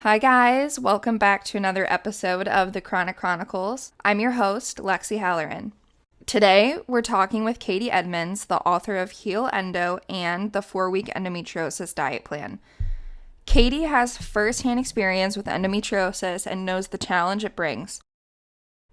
Hi, guys. Welcome back to another episode of the Chronic Chronicles. I'm your host, Lexi Halloran. Today, we're talking with Katie Edmonds, the author of Heal Endo and the 4-week Endometriosis Diet Plan. Katie has firsthand experience with endometriosis and knows the challenge it brings.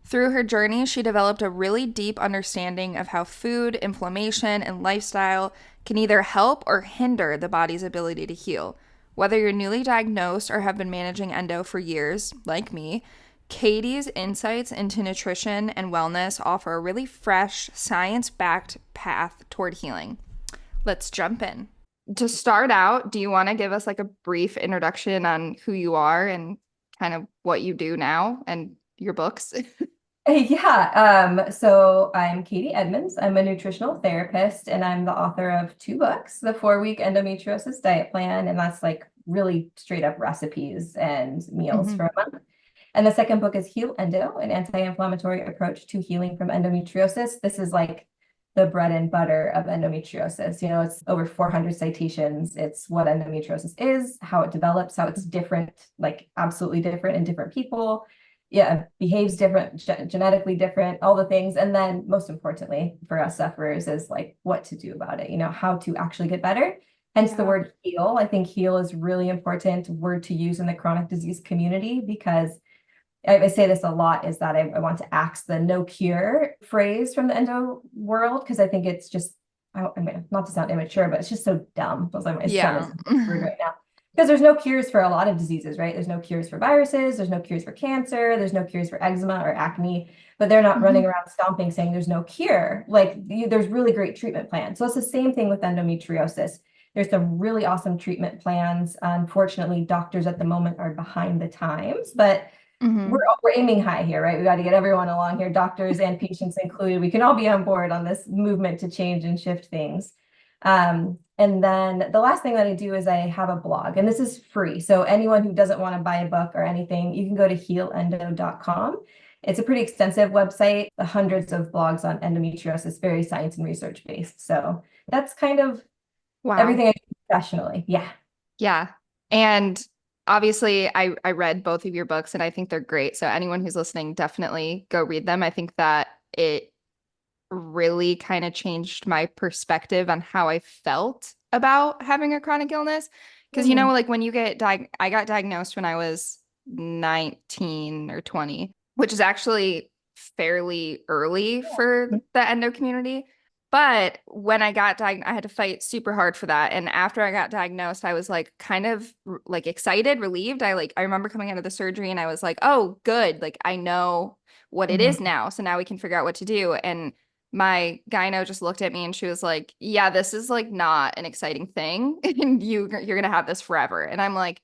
Through her journey, she developed a really deep understanding of how food, inflammation, and lifestyle can either help or hinder the body's ability to heal. Whether you're newly diagnosed or have been managing endo for years, like me, Katie's insights into nutrition and wellness offer a really fresh, science-backed path toward healing. Let's jump in. To start out, do you want to give us like a brief introduction on who you are and kind of what you do now and your books? So I'm Katie Edmonds. I'm a nutritional therapist and I'm the author of two books, the 4-week Endometriosis Diet Plan, and that's like really straight up recipes and meals Mm-hmm. for a month. And the second book is Heal Endo, an anti-inflammatory approach to healing from endometriosis. This is like the bread and butter of endometriosis. You know, it's over 400 citations. It's what endometriosis is, how it develops, how it's different, like absolutely different in different people. Yeah, behaves different, genetically different, all the things. And then most importantly for us sufferers is like what to do about it, you know, how to actually get better. Hence the Yeah. word heal. I think heal is really important word to use in the chronic disease community because I say this a lot is that I want to axe the no cure phrase from the endo world because I think it's just, I mean, not to sound immature, but it's just so dumb. It's dumb as Yeah. a word right now. Because there's no cures for a lot of diseases, right? There's no cures for viruses, there's no cures for cancer, there's no cures for eczema or acne, but they're not running around stomping saying there's no cure. There's really great treatment plans. So it's the same thing with endometriosis. There's some really awesome treatment plans. Unfortunately, doctors at the moment are behind the times, but we're Mm-hmm. we're aiming high here, right? We got to get everyone along here, doctors and patients included. We can all be on board on this movement to change and shift things. And then the last thing that I do is I have a blog, and this is free. So anyone who doesn't want to buy a book or anything, you can go to healendo.com. It's a pretty extensive website, hundreds of blogs on endometriosis, very science and research based. So that's kind of Wow. everything I do professionally. Yeah. Yeah. And obviously, I read both of your books and I think they're great. So anyone who's listening, definitely go read them. I think that it really kind of changed my perspective on how I felt about having a chronic illness. Because, Mhm. like when you get I got diagnosed when I was 19 or 20, which is actually fairly early for the endo community. But when I got diagnosed, I had to fight super hard for that. And after I got diagnosed, I was like kind of like excited, relieved. I remember coming out of the surgery and I was like, oh, good. Like I know what it is Mhm. now. So now we can figure out what to do. And my gyno just looked at me and she was like, yeah, this is like not an exciting thing. And you're gonna have this forever. And I'm like,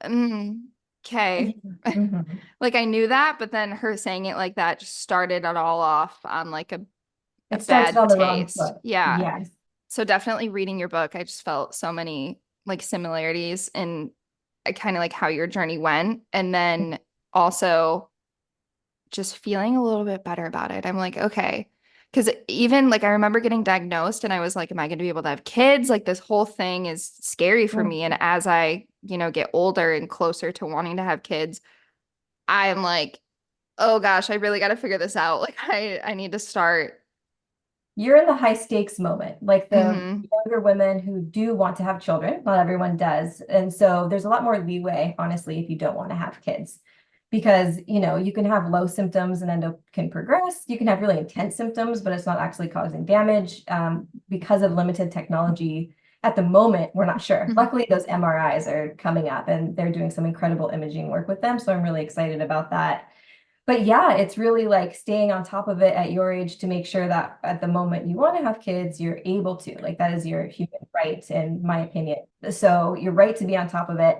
okay. Mhm. Like I knew that, but then her saying it like that just started it all off on like a It started bad on the wrong taste. foot. Yeah. Yes. So definitely reading your book, I just felt so many like similarities in kind of like how your journey went. And then also just feeling a little bit better about it. I'm like, okay. Because even like I remember getting diagnosed and I was like, am I going to be able to have kids? Like this whole thing is scary for me. And as I, get older and closer to wanting to have kids, I'm like, oh gosh, I really got to figure this out. Like I need to start. You're in the high stakes moment, like the Hmm. younger women who do want to have children. Not everyone does. And so there's a lot more leeway, honestly, if you don't want to have kids. Because, you can have low symptoms and endo can progress. You can have really intense symptoms, but it's not actually causing damage. Because of limited technology at the moment, we're not sure. Luckily, those MRIs are coming up and they're doing some incredible imaging work with them. So I'm really excited about that. But yeah, it's really like staying on top of it at your age to make sure that at the moment you want to have kids, you're able to. Like that is your human right, in my opinion. So you're right to be on top of it.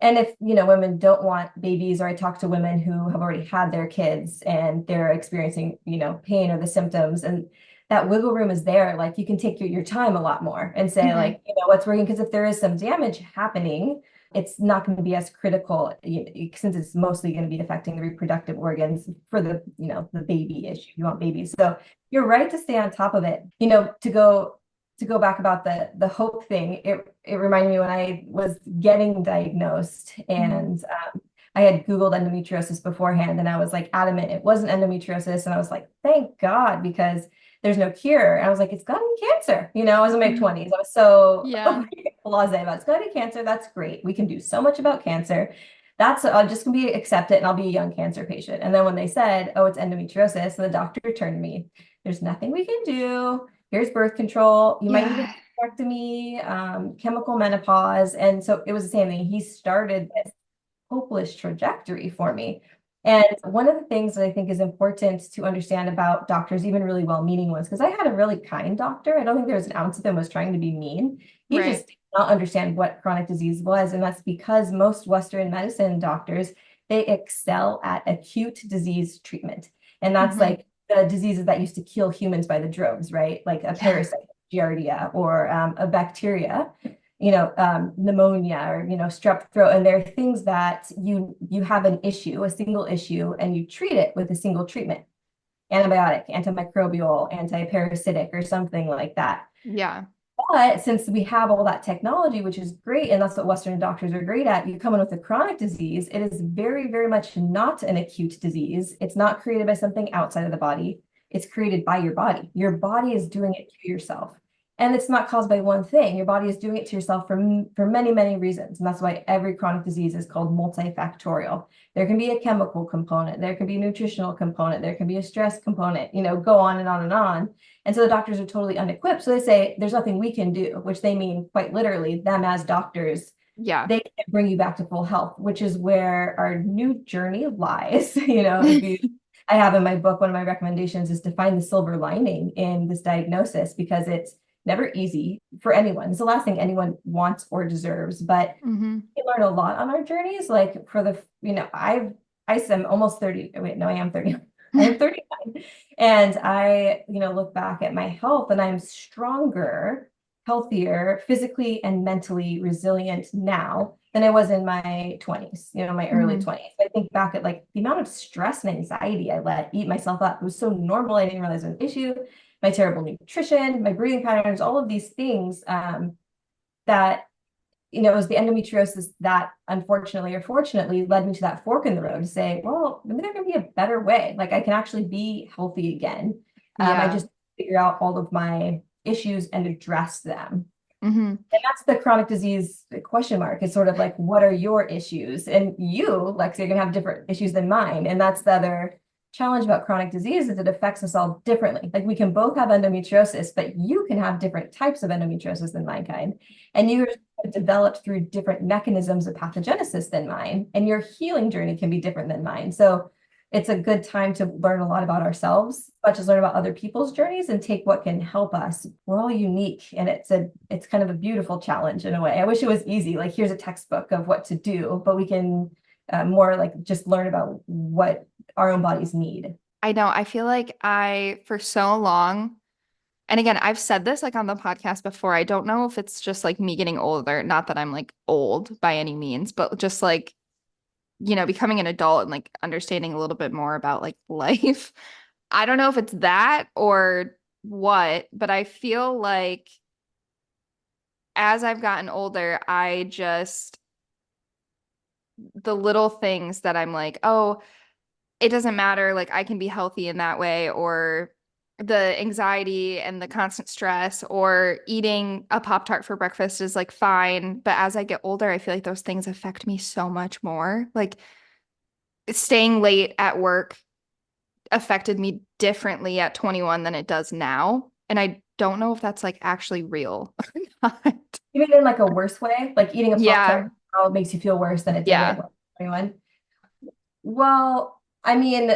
And if, women don't want babies, or I talk to women who have already had their kids and they're experiencing, pain or the symptoms, and that wiggle room is there. Like you can take your time a lot more and say, Hmm. like, what's working. Because if there is some damage happening, it's not going to be as critical since it's mostly going to be affecting the reproductive organs for the baby issue. You want babies. So you're right to stay on top of it, to go to go back about the hope thing, it reminded me when I was getting diagnosed and I had Googled endometriosis beforehand and I was like adamant it wasn't endometriosis. And I was like, thank God, because there's no cure. And I was like, it's gotta be cancer. I was in my 20s. I was so Yeah. blasé about it's gotta be cancer. That's great. We can do so much about cancer. I'll just gonna be accept it and I'll be a young cancer patient. And then when they said, oh, it's endometriosis, and the doctor turned to me, there's nothing we can do. Here's birth control. You might need a hysterectomy, chemical menopause. And so it was the same thing. He started this hopeless trajectory for me. And one of the things that I think is important to understand about doctors, even really well-meaning ones, because I had a really kind doctor. I don't think there was an ounce of him was trying to be mean. He just did not understand what chronic disease was. And that's because most Western medicine doctors, they excel at acute disease treatment. And that's like the diseases that used to kill humans by the droves, right? Like a parasite, Giardia, or a bacteria, pneumonia, or, strep throat. And there are things that you have an issue, a single issue, and you treat it with a single treatment, antibiotic, antimicrobial, antiparasitic, or something like that. Yeah. But since we have all that technology, which is great, and that's what Western doctors are great at, you come in with a chronic disease, it is very, very much not an acute disease. It's not created by something outside of the body. It's created by your body. Your body is doing it to yourself. And it's not caused by one thing. Your body is doing it to yourself for many, many reasons. And that's why every chronic disease is called multifactorial. There can be a chemical component. There can be a nutritional component. There can be a stress component, go on and on and on. And so the doctors are totally unequipped. So they say, there's nothing we can do, which they mean quite literally, them as doctors. Yeah. They can bring you back to full health, which is where our new journey lies. I have in my book, one of my recommendations is to find the silver lining in this diagnosis, because it's never easy for anyone. It's the last thing anyone wants or deserves, but we learn a lot on our journeys. Like for the, I'm almost 30. Wait, no, I am 30. I am 39. And I, look back at my health and I'm stronger, healthier, physically and mentally resilient now than I was in my 20s, my early 20s. I think back at like the amount of stress and anxiety I let eat myself up. It was so normal. I didn't realize it was an issue. My terrible nutrition, my breathing patterns, all of these things that, it was the endometriosis that unfortunately or fortunately led me to that fork in the road to say, well, maybe there can be a better way. Like I can actually be healthy again. I just figure out all of my issues and address them. And that's the chronic disease question mark. It's sort of like, what are your issues? And you, Lexi, are going to have different issues than mine. And that's the other challenge about chronic disease, is it affects us all differently. Like we can both have endometriosis, but you can have different types of endometriosis than my kind. And you're developed through different mechanisms of pathogenesis than mine. And your healing journey can be different than mine. So it's a good time to learn a lot about ourselves, but just learn about other people's journeys and take what can help us. We're all unique. And it's kind of a beautiful challenge in a way. I wish it was easy. Like here's a textbook of what to do, but we can more like just learn about what our own bodies need. I know. I feel like for so long, and again, I've said this like on the podcast before. I don't know if it's just like me getting older, not that I'm like old by any means, but just like, becoming an adult and like understanding a little bit more about like life. I don't know if it's that or what, but I feel like as I've gotten older, the little things that I'm like, oh, it doesn't matter. Like I can be healthy in that way, or the anxiety and the constant stress, or eating a Pop-Tart for breakfast is like fine. But as I get older, I feel like those things affect me so much more. Like staying late at work affected me differently at 21 than it does now. And I don't know if that's like actually real or not. Even in like a worse way, like eating a Yeah. Pop-Tart now makes you feel worse than it did at Yeah. 21. Well, I mean,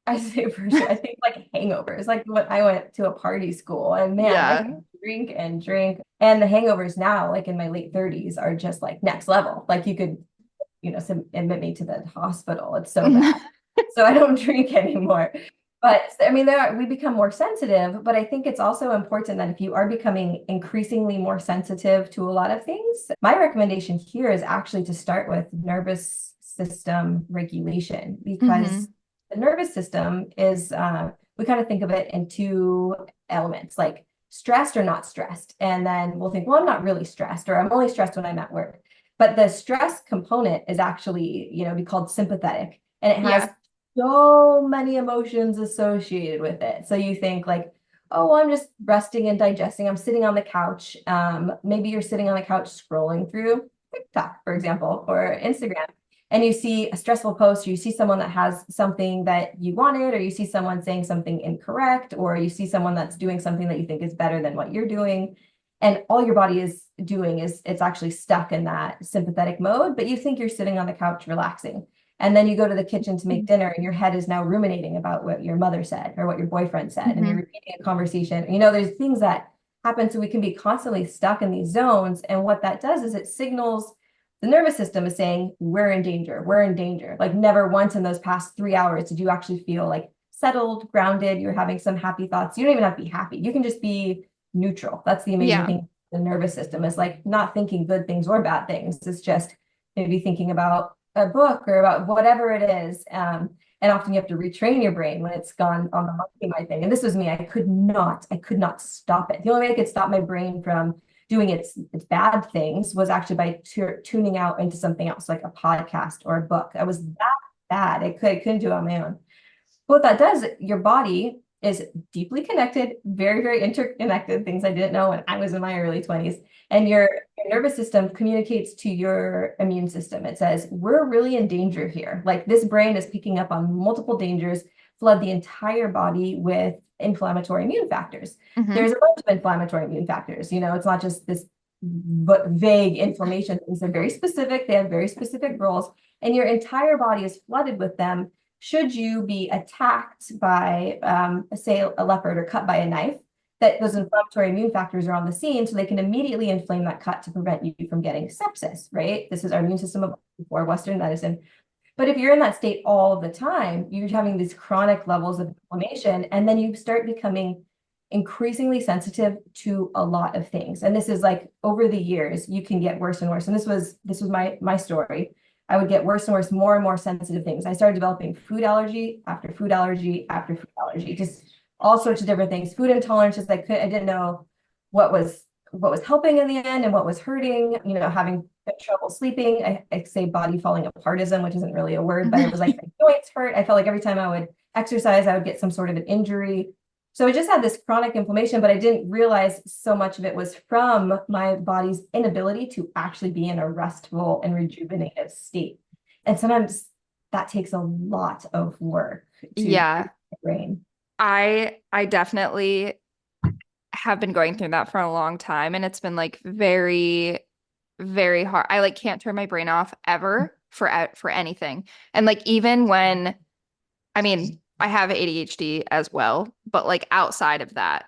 I say for sure, I think like hangovers, like when I went to a party school and man, I Yeah. could drink and drink. And the hangovers now, like in my late 30s, are just like next level. Like you could, admit me to the hospital. It's so bad. So I don't drink anymore. But I mean, we become more sensitive, but I think it's also important that if you are becoming increasingly more sensitive to a lot of things, my recommendation here is actually to start with nervous system regulation, because the nervous system is, we kind of think of it in two elements, like stressed or not stressed. And then we'll think, well, I'm not really stressed, or I'm only stressed when I'm at work. But the stress component is actually, be called sympathetic, and it has Yeah. so many emotions associated with it. So you think like, oh, well, I'm just resting and digesting. I'm sitting on the couch. Maybe you're sitting on the couch scrolling through TikTok, for example, or Instagram, and you see a stressful post, or you see someone that has something that you wanted, or you see someone saying something incorrect, or you see someone that's doing something that you think is better than what you're doing. And all your body is doing is it's actually stuck in that sympathetic mode, but you think you're sitting on the couch relaxing. And then you go to the kitchen to make dinner, and your head is now ruminating about what your mother said or what your boyfriend said, and you're repeating a conversation. There's things that happen, so we can be constantly stuck in these zones. And what that does is it signals the nervous system is saying, we're in danger, we're in danger. Like never once in those past 3 hours did you actually feel like settled, grounded, you're having some happy thoughts. You don't even have to be happy. You can just be neutral. That's the amazing Yeah. thing. The nervous system is like not thinking good things or bad things. It's just maybe thinking about a book or about whatever it is. And often you have to retrain your brain when it's gone on the monkey mind thing. And this was me. I could not stop it. The only way I could stop my brain from doing its bad things was actually by tuning out into something else, like a podcast or a book. I was that bad. I couldn't do it on my own. What that does, your body is deeply connected, very, very interconnected, things I didn't know when I was in my early 20s. And your nervous system communicates to your immune system. It says, we're really in danger here. Like this brain is picking up on multiple dangers, flood the entire body with inflammatory immune factors. There's a bunch of inflammatory immune factors. It's not just this vague inflammation. Things are very specific. They have very specific roles, and your entire body is flooded with them. Should you be attacked by, say, a leopard or cut by a knife, that those inflammatory immune factors are on the scene, so they can immediately inflame that cut to prevent you from getting sepsis, right? This is our immune system before Western medicine. But if you're in that state all the time, you're having these chronic levels of inflammation, and then you start becoming increasingly sensitive to a lot of things. And this is like over the years, you can get worse and worse. And this was my story. I would get worse and worse, more and more sensitive things. I started developing food allergy after food allergy after food allergy, just all sorts of different things. Food intolerances. I didn't know what was helping in the end and what was hurting. Having trouble sleeping. I say body falling apartism, which isn't really a word, but it was like my joints hurt. I felt like every time I would exercise, I would get some sort of an injury. So I just had this chronic inflammation, but I didn't realize so much of it was from my body's inability to actually be in a restful and rejuvenative state. And sometimes that takes a lot of work to Yeah. the brain. I definitely have been going through that for a long time, and it's been like very, very hard. I like can't turn my brain off ever for anything. And like even when, I mean, I have ADHD as well, but like outside of that,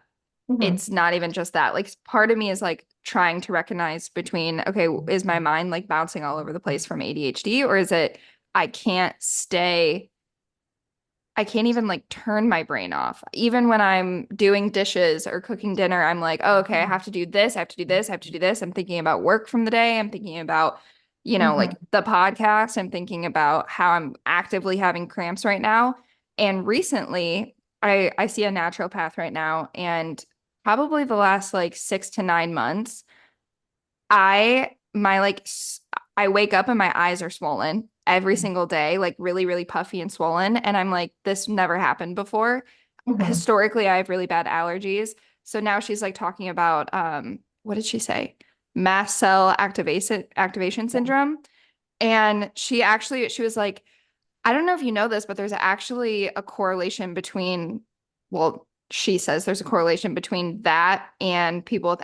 Mm-hmm. it's not even just that. Like part of me is like trying to recognize between, okay, is my mind like bouncing all over the place from ADHD, or is it I can't stay, I can't even like turn my brain off. Even when I'm doing dishes or cooking dinner, I'm like, oh, okay, I have to do this, I have to do this, I have to do this. I'm thinking about work from the day. I'm thinking about, like Mm-hmm. the podcast. I'm thinking about how I'm actively having cramps right now. And recently, I see a naturopath right now, and probably the last like 6 to 9 months, I my like I wake up and my eyes are swollen every single day, like really, really puffy and swollen. And I'm like, this never happened before. Mm-hmm. Historically, I have really bad allergies. So now she's like talking about what did she say? Mast cell activation syndrome. And she was like, I don't know if you know this, but there's actually a correlation between, well, she says there's a correlation between that and people with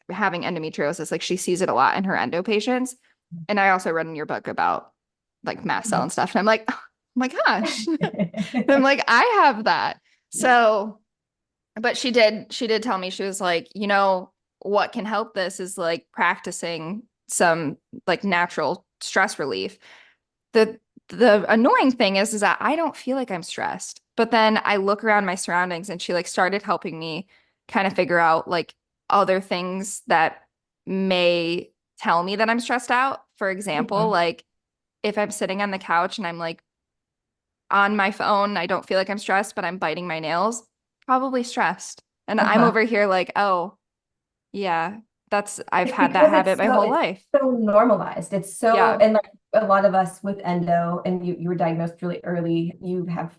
having endometriosis. Like she sees it a lot in her endo patients. And I also read in your book about like mast cell and stuff. And I'm like, oh my gosh. And I'm like, I have that. So, but she did tell me, she was like, what can help this is like practicing some like natural stress relief. The the annoying thing is that I don't feel like I'm stressed. But then I look around my surroundings, and she like started helping me kind of figure out like other things that may tell me that I'm stressed out. For example, Mhm. like if I'm sitting on the couch and I'm like on my phone, I don't feel like I'm stressed, but I'm biting my nails, probably stressed. And I'm Uh-huh. over here like, oh, yeah, I've It's had that because habit my whole it's life. so normalized. It's so, Yeah. and like a lot of us with endo, and you were diagnosed really early, you have,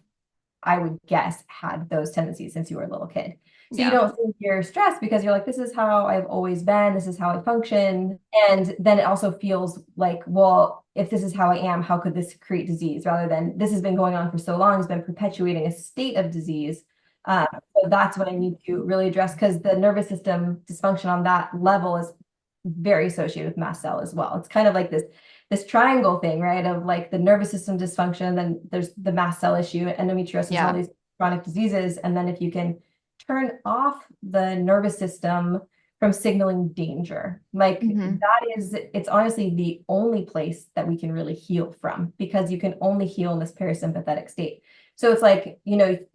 I would guess, had those tendencies since you were a little kid. So you Yeah. don't think you're stressed because you're like, this is how I've always been, this is how I function. And then it also feels like, well, if this is how I am, how could this create disease? Rather than this has been going on for so long, it's been perpetuating a state of disease. So that's what I need to really address, because the nervous system dysfunction on that level is very associated with mast cell as well. It's kind of like this triangle thing, right? Of like the nervous system dysfunction, then there's the mast cell issue, endometriosis, all Yeah. these chronic diseases. And then if you can turn off the nervous system from signaling danger, like Hmm. it's honestly the only place that we can really heal from, because you can only heal in this parasympathetic state. So it's like,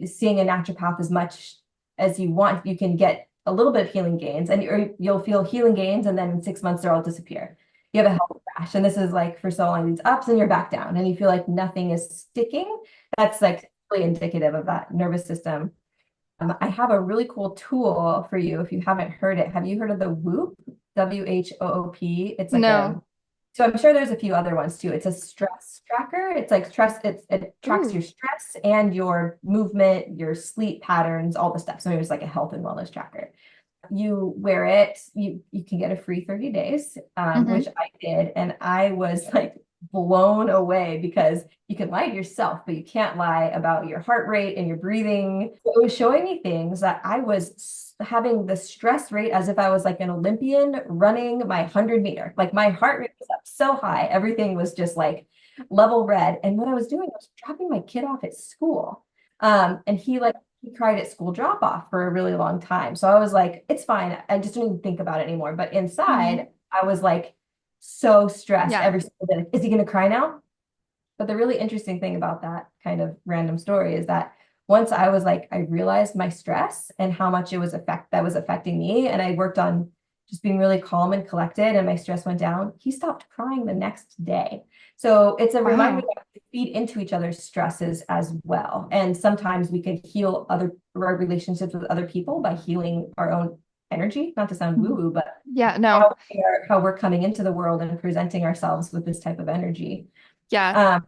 seeing a naturopath as much as you want, you can get a little bit of healing gains, and you'll feel healing gains, and then in 6 months they'll all disappear. You have a health crash, and this is like for so long, these ups, and you're back down, and you feel like nothing is sticking. That's like really indicative of that nervous system. I have a really cool tool for you if you haven't heard it. Have you heard of the Whoop? WHOOP. It's like No. so I'm sure there's a few other ones too. It's a stress tracker. It's like stress, it tracks Ooh. your stress and your movement, your sleep patterns, all the stuff. So it's like a health and wellness tracker. You wear it, you can get a free 30 days, which Hmm. I did, and I was like blown away, because you can lie to yourself, but you can't lie about your heart rate and your breathing. So it was showing me things that I was having the stress rate as if I was like an Olympian running my 100 meter. Like my heart rate was up so high, everything was just like level red. And what I was doing was dropping my kid off at school. And he cried at school drop off for a really long time. So I was like, it's fine. I just don't even think about it anymore. But Hmm. inside, I was like so stressed Yeah. every single day. Is he going to cry now? But the really interesting thing about that kind of random story is that once I was like, I realized my stress and how much that was affecting me. And I worked on just being really calm and collected, and my stress went down. He stopped crying the next day. So it's a reminder Wow. that we feed into each other's stresses as well. And sometimes we can heal our relationships with other people by healing our own energy, not to sound Mhm. woo-woo, but Yeah. No. how we're coming into the world and presenting ourselves with this type of energy. Yeah. Um,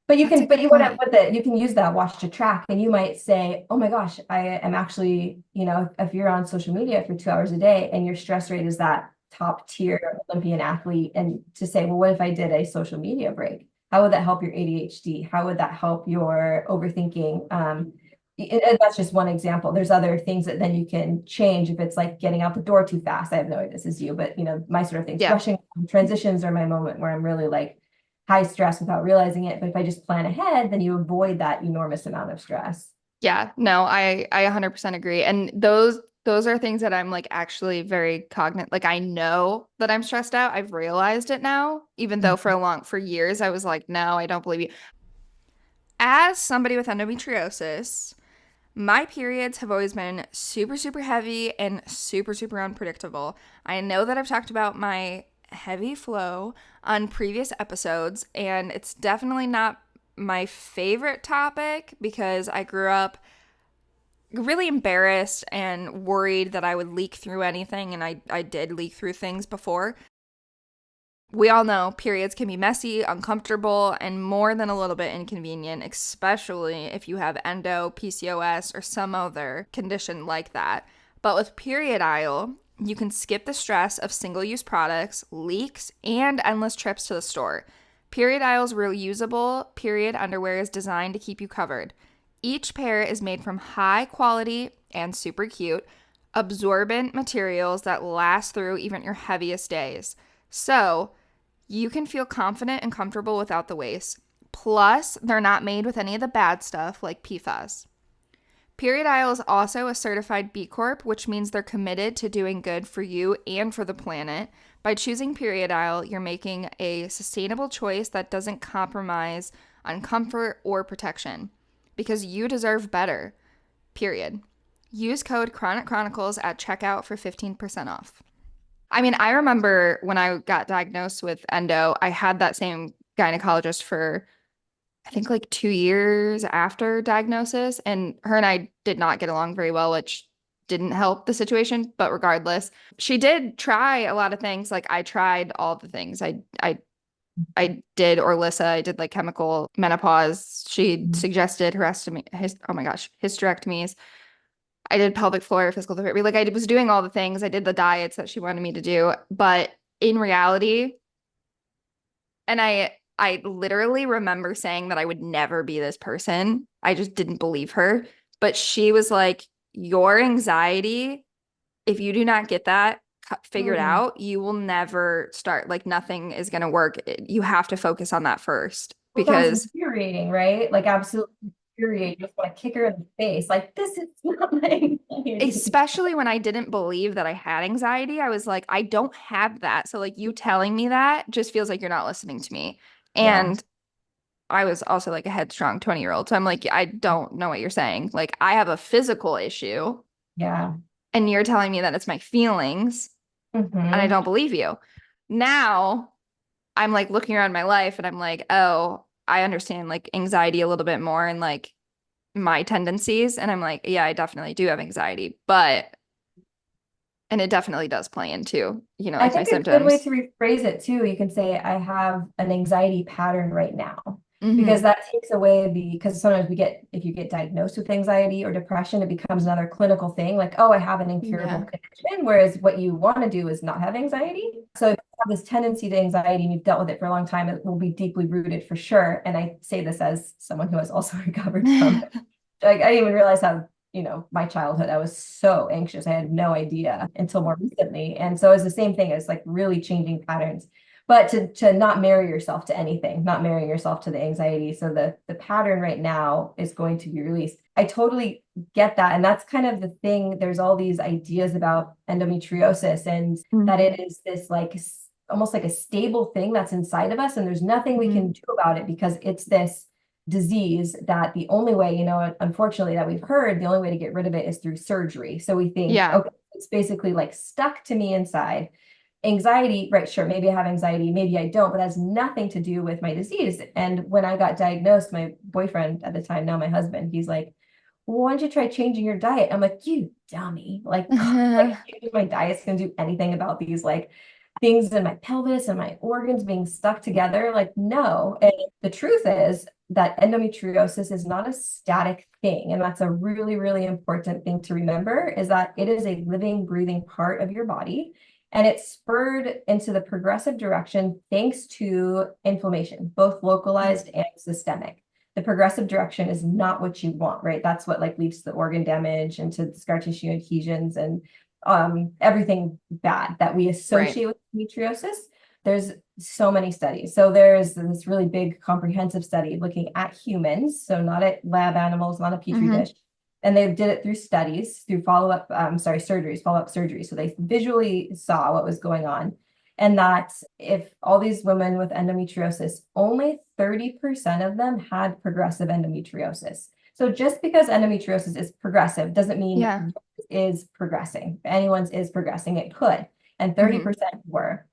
but That's a but good you want to point. with it, you can use that watch to track, and you might say, oh my gosh, I am actually, if you're on social media for 2 hours a day and your stress rate is that top tier Olympian athlete, and to say, well, what if I did a social media break? How would that help your ADHD? How would that help your overthinking? And that's just one example. There's other things that then you can change if it's like getting out the door too fast. I have no idea this is you, but my sort of things. Yeah. Rushing transitions are my moment where I'm really like high stress without realizing it. But if I just plan ahead, then you avoid that enormous amount of stress. Yeah. No, I 100% agree. And those are things that I'm like actually very cognizant. Like I know that I'm stressed out. I've realized it now, even though for years I was like, no, I don't believe you. As somebody with endometriosis, my periods have always been super, super heavy and super, super unpredictable. I know that I've talked about my heavy flow on previous episodes, and it's definitely not my favorite topic because I grew up really embarrassed and worried that I would leak through anything, and I did leak through things before. We all know periods can be messy, uncomfortable, and more than a little bit inconvenient, especially if you have endo, PCOS, or some other condition like that. But with period aisle, you can skip the stress of single use products, leaks, and endless trips to the store. Period aisle's reusable period underwear is designed to keep you covered. Each pair is made from high quality and super cute, absorbent materials that last through even your heaviest days. So, you can feel confident and comfortable without the waste. Plus, they're not made with any of the bad stuff like PFAS. Period Isle is also a certified B Corp, which means they're committed to doing good for you and for the planet. By choosing Period Isle, you're making a sustainable choice that doesn't compromise on comfort or protection because you deserve better. Period. Use code Chronic Chronicles at checkout for 15% off. I mean, I remember when I got diagnosed with endo, I had that same gynecologist for I think like 2 years after diagnosis, and her and I did not get along very well, which didn't help the situation. But regardless, she did try a lot of things. Like I tried all the things. I did Orlissa. I did like chemical menopause. She Mhm. suggested oh my gosh, hysterectomies. I did pelvic floor physical therapy. Like I was doing all the things. I did the diets that she wanted me to do. But in reality, and I literally remember saying that I would never be this person. I just didn't believe her. But she was like, your anxiety, if you do not get that figured Mm. out, you will never start. Like nothing is going to work. You have to focus on that first Well, sounds because infuriating, right? Like absolutely infuriating. You just want to kick her in the face. Like, this is not my anxiety. especially when I didn't believe that I had anxiety, I was like, I don't have that. So like you telling me that just feels like you're not listening to me. Yeah. And I was also like a headstrong 20-year-old. So I'm like, I don't know what you're saying. Like I have a physical issue Yeah. and you're telling me that it's my feelings and I Hmm. don't believe you. Now I'm like looking around my life and I'm like, oh, I understand like anxiety a little bit more and like my tendencies. And I'm like, yeah, I definitely do have anxiety, but, and it definitely does play into, I like my think a good way symptoms. to rephrase it too, you can say, I have an anxiety pattern right now. Because Hmm. that takes away because sometimes if you get diagnosed with anxiety or depression, it becomes another clinical thing, like, oh, I have an incurable Yeah. condition. Whereas what you want to do is not have anxiety. So if you have this tendency to anxiety and you've dealt with it for a long time, it will be deeply rooted for sure. And I say this as someone who has also recovered from it. Like, I didn't even realize how, my childhood, I was so anxious. I had no idea until more recently. And so it's the same thing as like really changing patterns. But to not marry yourself to anything, not marrying yourself to the anxiety. So the pattern right now is going to be released. I totally get that. And that's kind of the thing. There's all these ideas about endometriosis and that Mhm. it is this like almost like a stable thing that's inside of us. And there's nothing we Mhm. can do about it because it's this disease that the only way, unfortunately, that we've heard, the only way to get rid of it is through surgery. So we think, Yeah. okay, it's basically like stuck to me inside. Anxiety, right? Sure, maybe I have anxiety, maybe I don't, but that has nothing to do with my disease. And when I got diagnosed, my boyfriend at the time, now my husband, he's like, well, why don't you try changing your diet? I'm like, you dummy. Like, like changing my diet's gonna do anything about these like things in my pelvis and my organs being stuck together. Like, no. And the truth is that endometriosis is not a static thing. And that's a really, really important thing to remember is that it is a living, breathing part of your body. And it's spurred into the progressive direction thanks to inflammation, both localized and systemic. The progressive direction is not what you want, right? That's what like leads to the organ damage and to scar tissue adhesions and everything bad that we Right. associate with endometriosis. There's so many studies. So there's this really big comprehensive study looking at humans, so not at lab animals, not a petri Hmm. dish. And they did it through studies, through surgeries, follow-up surgery. So they visually saw what was going on. And that if all these women with endometriosis, only 30% of them had progressive endometriosis. So just because endometriosis is progressive doesn't Yeah. mean is progressing. If anyone's is progressing, it could. And Hmm. 30% were.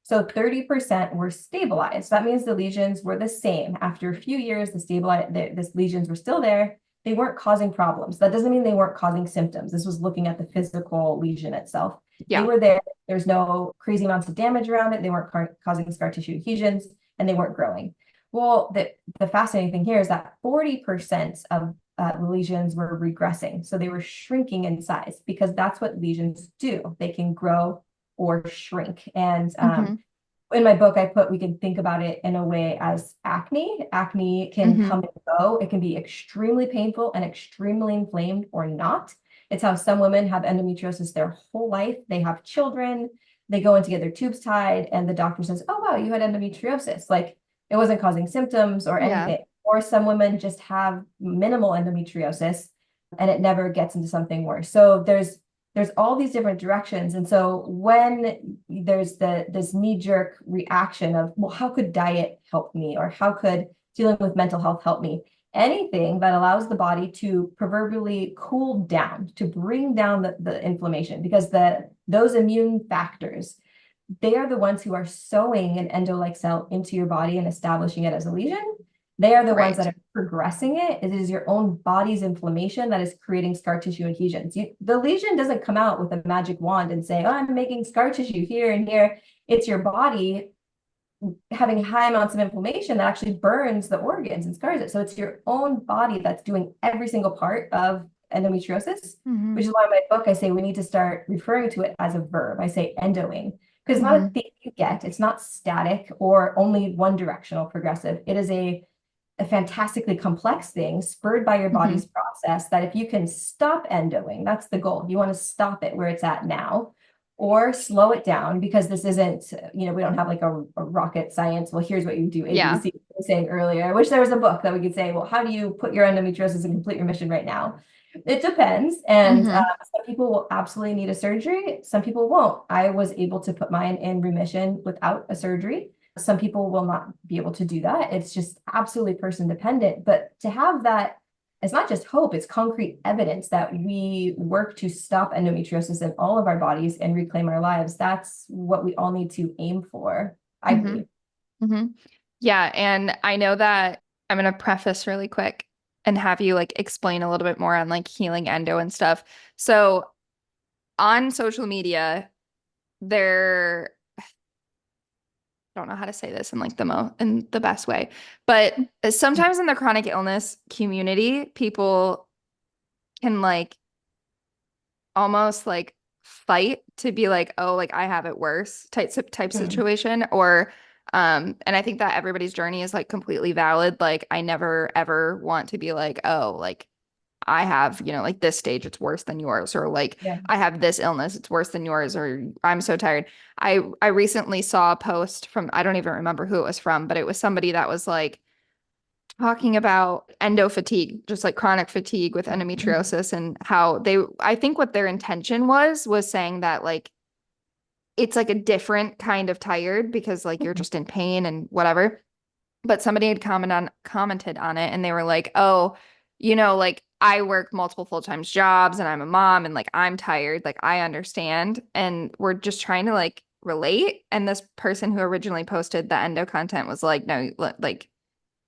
So 30% were stabilized. That means the lesions were the same. After a few years, the lesions were still there. They weren't causing problems. That doesn't mean they weren't causing symptoms. This was looking at the physical lesion itself. They Yeah. were there. There's no crazy amounts of damage around it. They weren't causing scar tissue adhesions and they weren't growing. Well, the fascinating thing here is that 40% of the lesions were regressing. So they were shrinking in size because that's what lesions do. They can grow or shrink. And Hmm. in my book, I put we can think about it in a way as acne. Acne can Hmm. come and go. It can be extremely painful and extremely inflamed or not. It's how some women have endometriosis their whole life. They have children, they go in to get their tubes tied, and the doctor says, oh, wow, you had endometriosis. Like it wasn't causing symptoms or Yeah. anything. Or some women just have minimal endometriosis and it never gets into something worse. So there's all these different directions. And so when there's this knee-jerk reaction of, well, how could diet help me? Or how could dealing with mental health help me? Anything that allows the body to proverbially cool down, to bring down the inflammation, because those immune factors, they are the ones who are sewing an endo-like cell into your body and establishing it as a lesion. They are the ones Right. that are progressing it. It is your own body's inflammation that is creating scar tissue adhesions. The lesion doesn't come out with a magic wand and say, oh, I'm making scar tissue here and here. It's your body having high amounts of inflammation that actually burns the organs and scars it. So it's your own body that's doing every single part of endometriosis, Mm-hmm. which is why in my book I say we need to start referring to it as a verb. I say endoing because it's not a Mm-hmm. thing you get. It's not static or only one directional progressive. It is a fantastically complex thing spurred by your Mm-hmm. body's process that if you can stop endoing, that's the goal. You want to stop it where it's at now or slow it down because this isn't, we don't have like a rocket science. Well, here's what you do, A, B, Yeah. C, I was saying earlier. I wish there was a book that we could say, well, how do you put your endometriosis in complete remission right now? It depends. And Mm-hmm. some people will absolutely need a surgery. Some people won't. I was able to put mine in remission without a surgery. Some people will not be able to do that. It's just absolutely person dependent. But to have that, it's not just hope, it's concrete evidence that we work to stop endometriosis in all of our bodies and reclaim our lives. That's what we all need to aim for, I Mm-hmm. believe. Mm-hmm. Yeah. And I know that I'm going to preface really quick and have you like explain a little bit more on like healing endo and stuff. So on social media, there, I don't know how to say this in like in the best way, but sometimes in the chronic illness community, people can like almost like fight to be like, oh, like I have it worse type Mhm. situation. Or and I think that everybody's journey is like completely valid. Like I never ever want to be like, oh, like I have, like this stage, it's worse than yours, or like Yeah. I have this illness, it's worse than yours, or I'm so tired. I recently saw a post from, I don't even remember who it was from, but it was somebody that was like talking about endo fatigue, just like chronic fatigue with Mhm. endometriosis, and how I think what their intention was saying that like it's like a different kind of tired because like you're just in pain and whatever. But somebody had commented on it and they were like, oh, like I work multiple full-time jobs and I'm a mom and like I'm tired, like I understand. And we're just trying to like relate. And this person who originally posted the endo content was like, no, like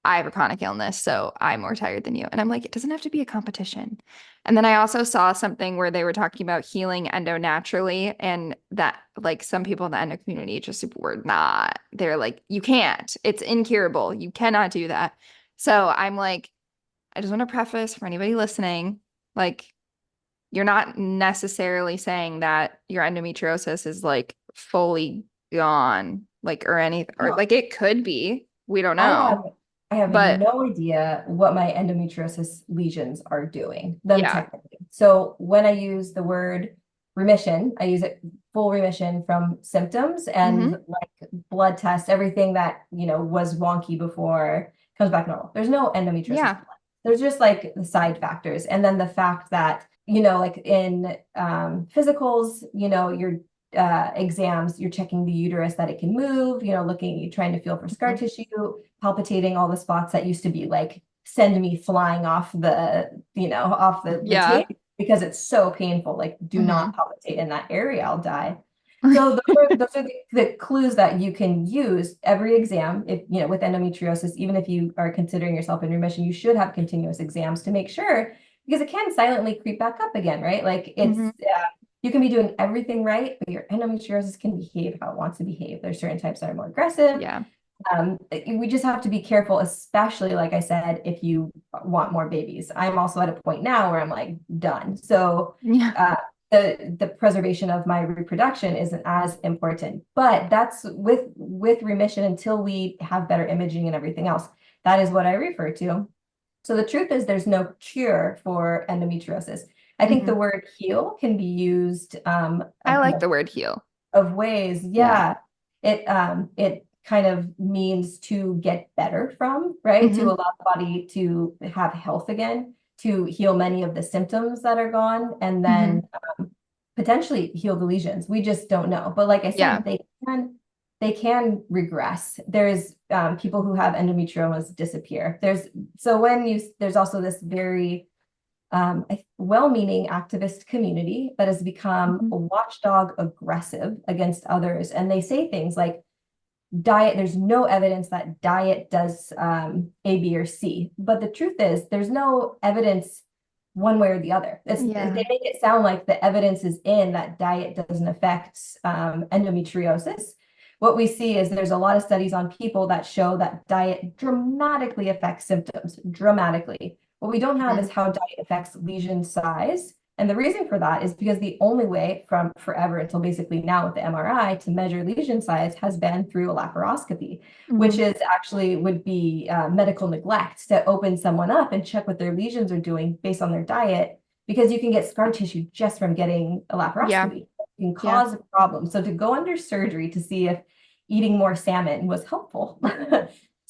I have a chronic illness, so I'm more tired than you. And I'm like, it doesn't have to be a competition. And then I also saw something where they were talking about healing endo naturally, and that like some people in the endo community just were not. They're like, you can't. It's incurable. You cannot do that. So I'm like, I just want to preface for anybody listening, like, you're not necessarily saying that your endometriosis is like fully gone, like, or anything, or No, like it could be. We don't I have know. I have But no idea what my endometriosis lesions are doing, them yeah. technically. So when I use the word remission, I use it full remission from symptoms and Hmm. like blood tests, everything that, was wonky before comes back normal. There's no endometriosis Yeah. blood. There's just like the side factors. And then the fact that, like in physicals, your exams, you're checking the uterus that it can move, looking, trying to feel for scar Mhm. tissue, palpitating all the spots that used to be like send me flying off the Yeah. tape because it's so painful. Like, do not Hmm. palpitate in that area, I'll die. So those are the clues that you can use every exam. If with endometriosis, even if you are considering yourself in remission, you should have continuous exams to make sure because it can silently creep back up again, right? Like Hmm. you can be doing everything right, but your endometriosis can behave how it wants to behave. There's certain types that are more aggressive. Yeah. We just have to be careful, especially like I said, if you want more babies. I'm also at a point now where I'm like done. So Yeah. uh, the preservation of my reproduction isn't as important. But that's with remission until we have better imaging and everything else. That is what I refer to. So the truth is there's no cure for endometriosis. I think Hmm. the word heal can be used I like the word heal. of ways. Yeah. Yeah. It kind of means to get better from, right? To Hmm. allow the body to have health again, to heal many of the symptoms that are gone, and then Hmm. potentially heal the lesions. We just don't know. But like I Yeah. said, they can regress. There's people who have endometriomas disappear. There's also this very a well-meaning activist community that has become Hmm. a watchdog aggressive against others. And they say things like, diet, there's no evidence that diet does A, B, or C. But the truth is, there's no evidence one way or the other. They Yeah. make it sound like the evidence is in that diet doesn't affect endometriosis. What we see is there's a lot of studies on people that show that diet dramatically affects symptoms, dramatically. What we don't have is how diet affects lesion size. And the reason for that is because the only way from forever until basically now with the MRI to measure lesion size has been through a laparoscopy, which is actually would be medical neglect to open someone up and check what their lesions are doing based on their diet, because you can get scar tissue just from getting a Yeah. laparoscopy. It can cause a problem. So to go under surgery to see if eating more salmon was helpful.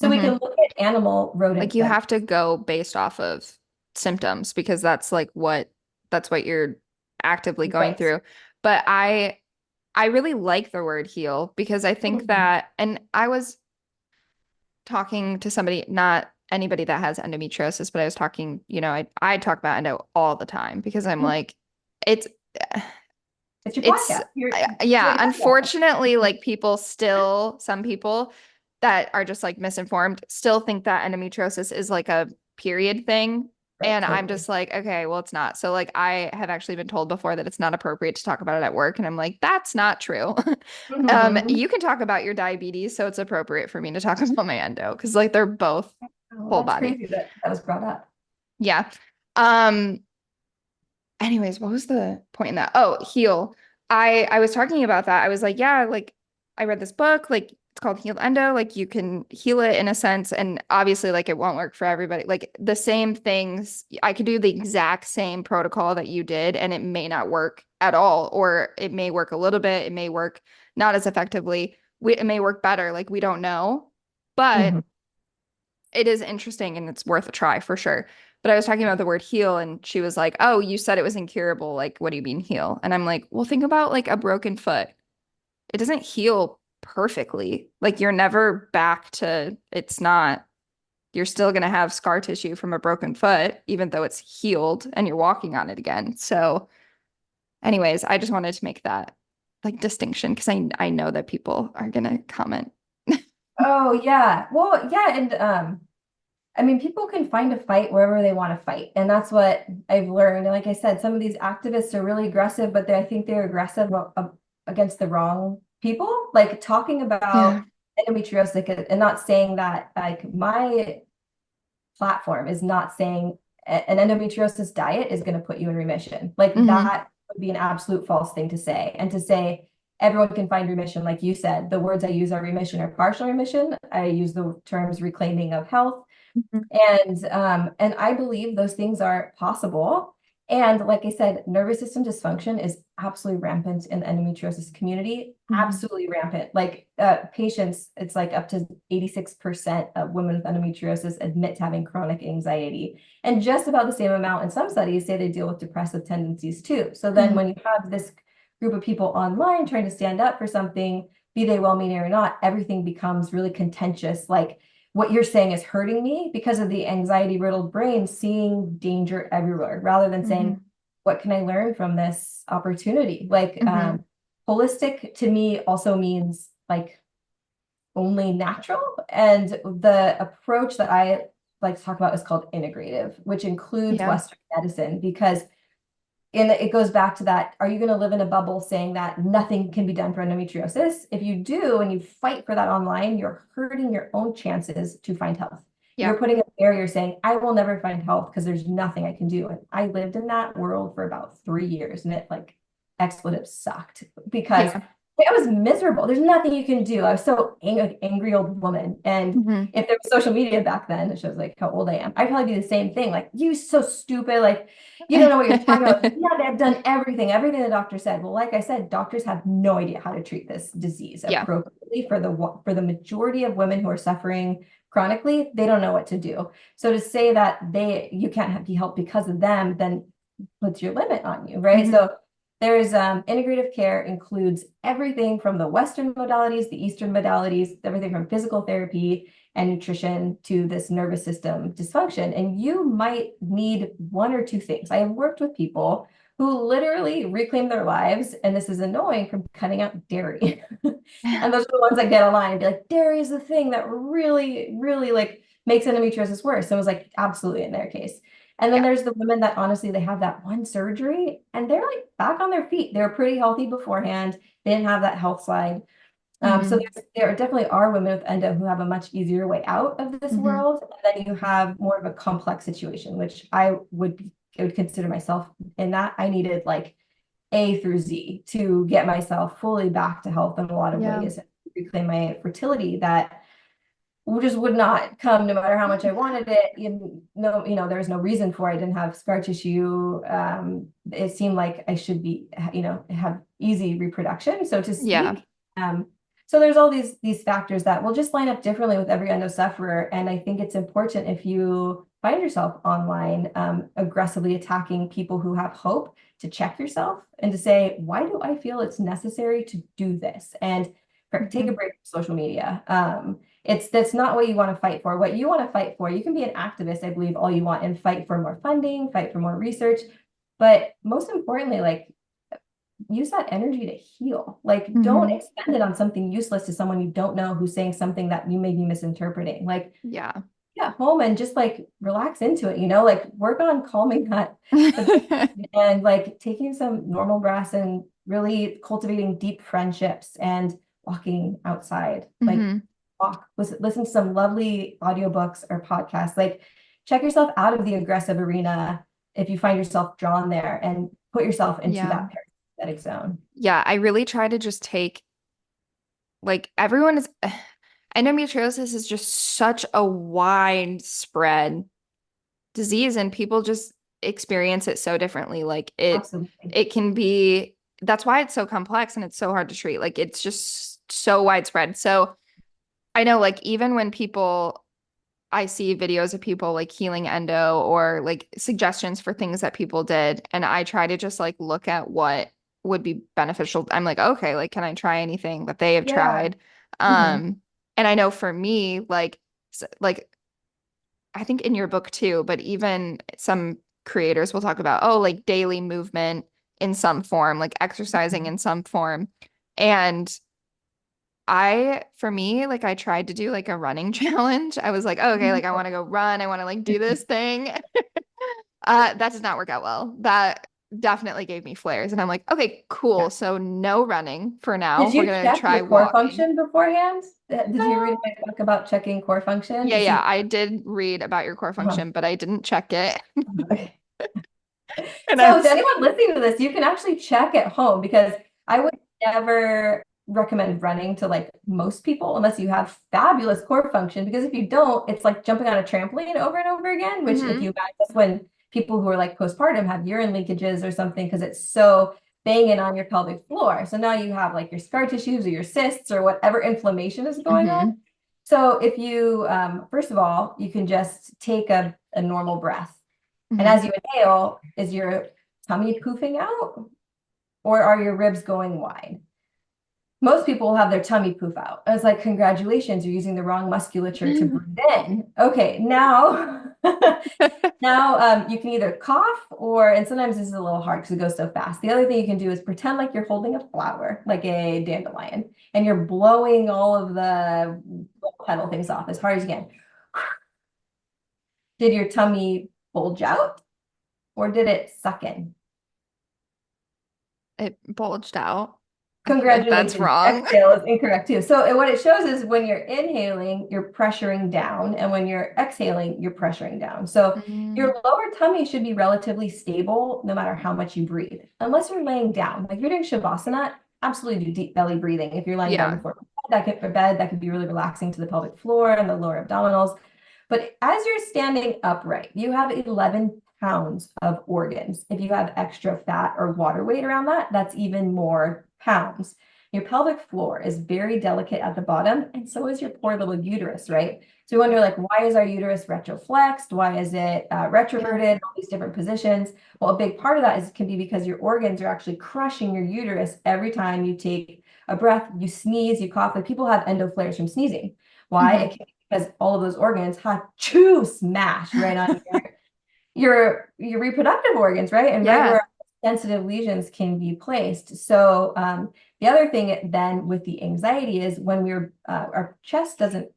So we can look at animal rodent Like you studies. have to go based off of symptoms because that's what you're actively going Right. through. But I really like the word heal because I think Mhm. that, and I was talking to somebody, not anybody that has endometriosis, but I was talking, I talk about endo all the time because I'm like, it's It's your it's podcast. You're yeah, doing a podcast. unfortunately, like some people that are just like misinformed still think that endometriosis is like a period thing. Right, And I'm totally. just like, okay, well, it's not. So like I have actually been told before that it's not appropriate to talk about it at work. And I'm like, that's not true. Mhm. You can talk about your diabetes, so it's appropriate for me to talk about my endo because like they're both Oh, whole that's body. crazy that that was brought up. Yeah. Um, anyways, what was the point in that? Oh, heal. I was talking about that. I was like, yeah, like I read this book, like it's called Heal Endo, like you can heal it in a sense, and obviously like it won't work for everybody. Like the same things, I could do the exact same protocol that you did and it may not work at all, or it may work a little bit, it may work not as effectively. It may work better, like we don't know. But Mhm. it is interesting and it's worth a try for sure. But I was talking about the word heal and she was like, "Oh, you said it was incurable. Like, what do you mean heal?" And I'm like, "Well, think about like a broken foot. It doesn't heal perfectly. Like you're never back to it's not you're still going to have scar tissue from a broken foot even though it's healed and you're walking on it again." So, anyways, I just wanted to make that like distinction because I know that people are going to comment. Oh yeah. Well, yeah, and I mean, people can find a fight wherever they want to fight. And that's what I've learned. And like I said, some of these activists are really aggressive, but I think they're aggressive against the wrong people. Like talking Yeah. about endometriosis and not saying that, like, my platform is not saying an endometriosis diet is going to put you in remission. Like Hmm. that would be an absolute false thing to say. And to say everyone can find remission, like you said, the words I use are remission or partial remission. I use the terms reclaiming of health, and I believe those things are possible. And like I said, nervous system dysfunction is absolutely rampant in the endometriosis community, Hmm. absolutely rampant. Like patients, it's like up to 86% of women with endometriosis admit to having chronic anxiety. And just about the same amount in some studies say they deal with depressive tendencies too. So then Hmm. when you have this group of people online trying to stand up for something, be they well-meaning or not, everything becomes really contentious. Like what you're saying is hurting me because of the anxiety riddled brain seeing danger everywhere rather than saying, Hmm. what can I learn from this opportunity? Like Hmm. holistic to me also means like only natural. And the approach that I like to talk about is called integrative, which includes Yeah. Western medicine, because and it goes back to that, are you going to live in a bubble saying that nothing can be done for endometriosis? If you do and you fight for that online, you're hurting your own chances to find health. Yeah. You're putting a barrier saying, I will never find health because there's nothing I can do. And I lived in that world for about 3 years and it like expletive sucked because Yeah. I was miserable. There's nothing you can do. I was so angry old woman. And Hmm. if there was social media back then, it shows like how old I am. I'd probably be the same thing. Like, you so stupid. Like, you don't know what you're talking about. Yeah, they've done everything the doctor said. Well, like I said, doctors have no idea how to treat this disease Yeah. appropriately for the majority of women who are suffering chronically. They don't know what to do. So to say that you can't be helped because of them, then puts your limit on you, right? Hmm. So there's integrative care includes everything from the Western modalities, the Eastern modalities, everything from physical therapy and nutrition to this nervous system dysfunction. And you might need one or two things. I have worked with people who literally reclaim their lives, and this is annoying, from cutting out dairy. And those are the ones that get online and be like, dairy is the thing that really, really like makes endometriosis worse. So it was like absolutely in their case. And then Yeah. there's the women that honestly, they have that one surgery and they're like back on their feet. They were pretty healthy beforehand. They didn't have that health slide. So Hmm. there definitely are women with endo who have a much easier way out of this Hmm. world. And then you have more of a complex situation, which I would consider myself in that. I needed like A through Z to get myself fully back to health in a lot of Yeah. ways, and reclaim my fertility that just would not come no matter how much I wanted it. There was no reason for it. I didn't have scar tissue. It seemed like I should be, have easy reproduction, so to Yeah. speak. So there's all these factors that will just line up differently with every endo sufferer. And I think it's important, if you find yourself online aggressively attacking people who have hope, to check yourself and to say, why do I feel it's necessary to do this? And take a Hmm. break from social media. That's not what you want to fight for. What you want to fight for, you can be an activist, I believe, all you want, and fight for more funding, fight for more research. But most importantly, like, use that energy to heal. Like, don't Hmm. expend it on something useless to someone you don't know who's saying something that you may be misinterpreting. Like, Yeah. get home and just like relax into it, like work on calming the and like taking some normal breaths and really cultivating deep friendships and walking outside. Like, Hmm. walk, listen to some lovely audiobooks or podcasts. Like, check yourself out of the aggressive arena if you find yourself drawn there, and put yourself into Yeah. that parasympathetic zone. Yeah. I really try to just take, like, everyone is, endometriosis is just such a widespread disease, and people just experience it so differently. Like, Absolutely. it can be, that's why it's so complex and it's so hard to treat. Like, it's just so widespread. So I know, like, even when I see videos of people like healing endo, or like suggestions for things that people did, and I try to just like look at what would be beneficial. I'm like, okay, like, can I try anything that they have Yeah. tried? Hmm. And I know for me, like, like, I think in your book too, but even some creators will talk about, oh, like daily movement in some form, like exercising in some form. And for me, like, I tried to do like a running challenge. I was like, oh, okay, like, I want to go run. I want to like do this thing. That did not work out well. That definitely gave me flares. And I'm like, okay, Yeah. cool. So no running for Did now. We're you gonna check try your core walking. function beforehand? Did you read No. my book about checking core function Yeah, to yeah. see? I did read about your core Uh-huh. function, but I didn't check it. Okay. And I So to was anyone listening to this, you can actually check at home, because I would never recommend running to like most people unless you have fabulous core function. Because if you don't, it's like jumping on a trampoline over and over again, which, if Mhm. you imagine, that's when people who are like postpartum have urine leakages or something, because it's so banging on your pelvic floor. So now you have like your scar tissues or your cysts or whatever inflammation is going on. Mhm. So if you, first of all, you can just take a normal breath. And Mhm. as you inhale, is your tummy poofing out, or are your ribs going wide? Most people will have their tummy poof out. I was like, congratulations, you're using the wrong musculature to breathe in. Okay, now, now you can either cough, and sometimes this is a little hard because it goes so fast. The other thing you can do is pretend like you're holding a flower, like a dandelion, and you're blowing all of the petal things off as hard as you can. Did your tummy bulge out, or did it suck in? It bulged out. I feel like that's Congratulations. wrong. Exhale is incorrect too. So what it shows is, when you're inhaling, you're pressuring down, and when you're exhaling, you're pressuring down. So Mm. your lower tummy should be relatively stable no matter how much you breathe, unless you're laying down. Like, you're doing Shavasana, absolutely do deep belly breathing. If you're lying down Yeah. before bed, that could be really relaxing to the pelvic floor and the lower abdominals. But as you're standing upright, you have 11 pounds of organs. If you have extra fat or water weight around that, that's even more pounds. Your pelvic floor is very delicate at the bottom, and so is your poor little uterus, right? So you wonder, like, why is our uterus retroflexed? Why is it Yeah. retroverted? All these different positions. Well, a big part of that can be because your organs are actually crushing your uterus every time you take a breath, you sneeze, you cough. Like, people have endo flares from sneezing. Why? It Mhm. can, because all of those organs have to smash right on your reproductive organs, right? And right Yeah. where sensitive lesions can be placed. So the other thing then with the anxiety is when our chest doesn't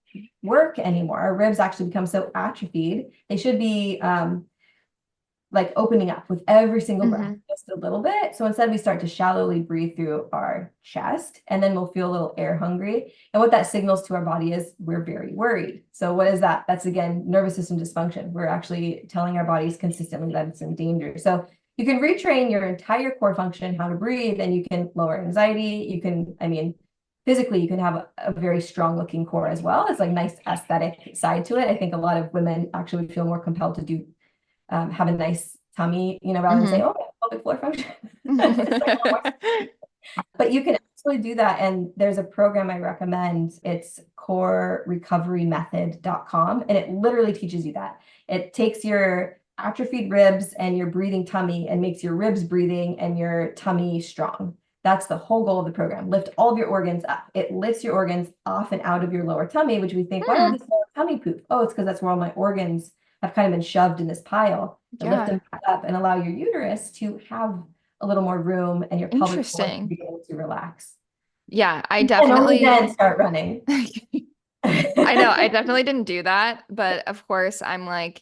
work anymore, our ribs actually become so atrophied. They should be like opening up with every single breath, just a little bit. So instead we start to shallowly breathe through our chest, and then we'll feel a little air hungry. And what that signals to our body is we're very worried. So what is that? That's again, nervous system dysfunction. We're actually telling our bodies consistently that it's in danger. So you can retrain your entire core function, how to breathe, and you can lower anxiety. You can, I mean, physically, you can have a very strong looking core as well. It's like nice aesthetic side to it. I think a lot of women actually feel more compelled to do have a nice tummy, rather than say, oh, pelvic floor function. But you can actually do that. And there's a program I recommend. It's corerecoverymethod.com. And it literally teaches you that. It takes your atrophied ribs and your breathing tummy and makes your ribs breathing and your tummy strong. That's the whole goal of the program. Lift all of your organs up. It lifts your organs off and out of your lower tummy, which we think, why is this lower tummy poop? Oh, it's because that's where all my organs have kind of been shoved in this pile. To lift them back up and allow your uterus to have a little more room and your pelvic floor to be able to relax. Yeah, I definitely and only then start running. I know, I definitely didn't do that, but of course I'm like,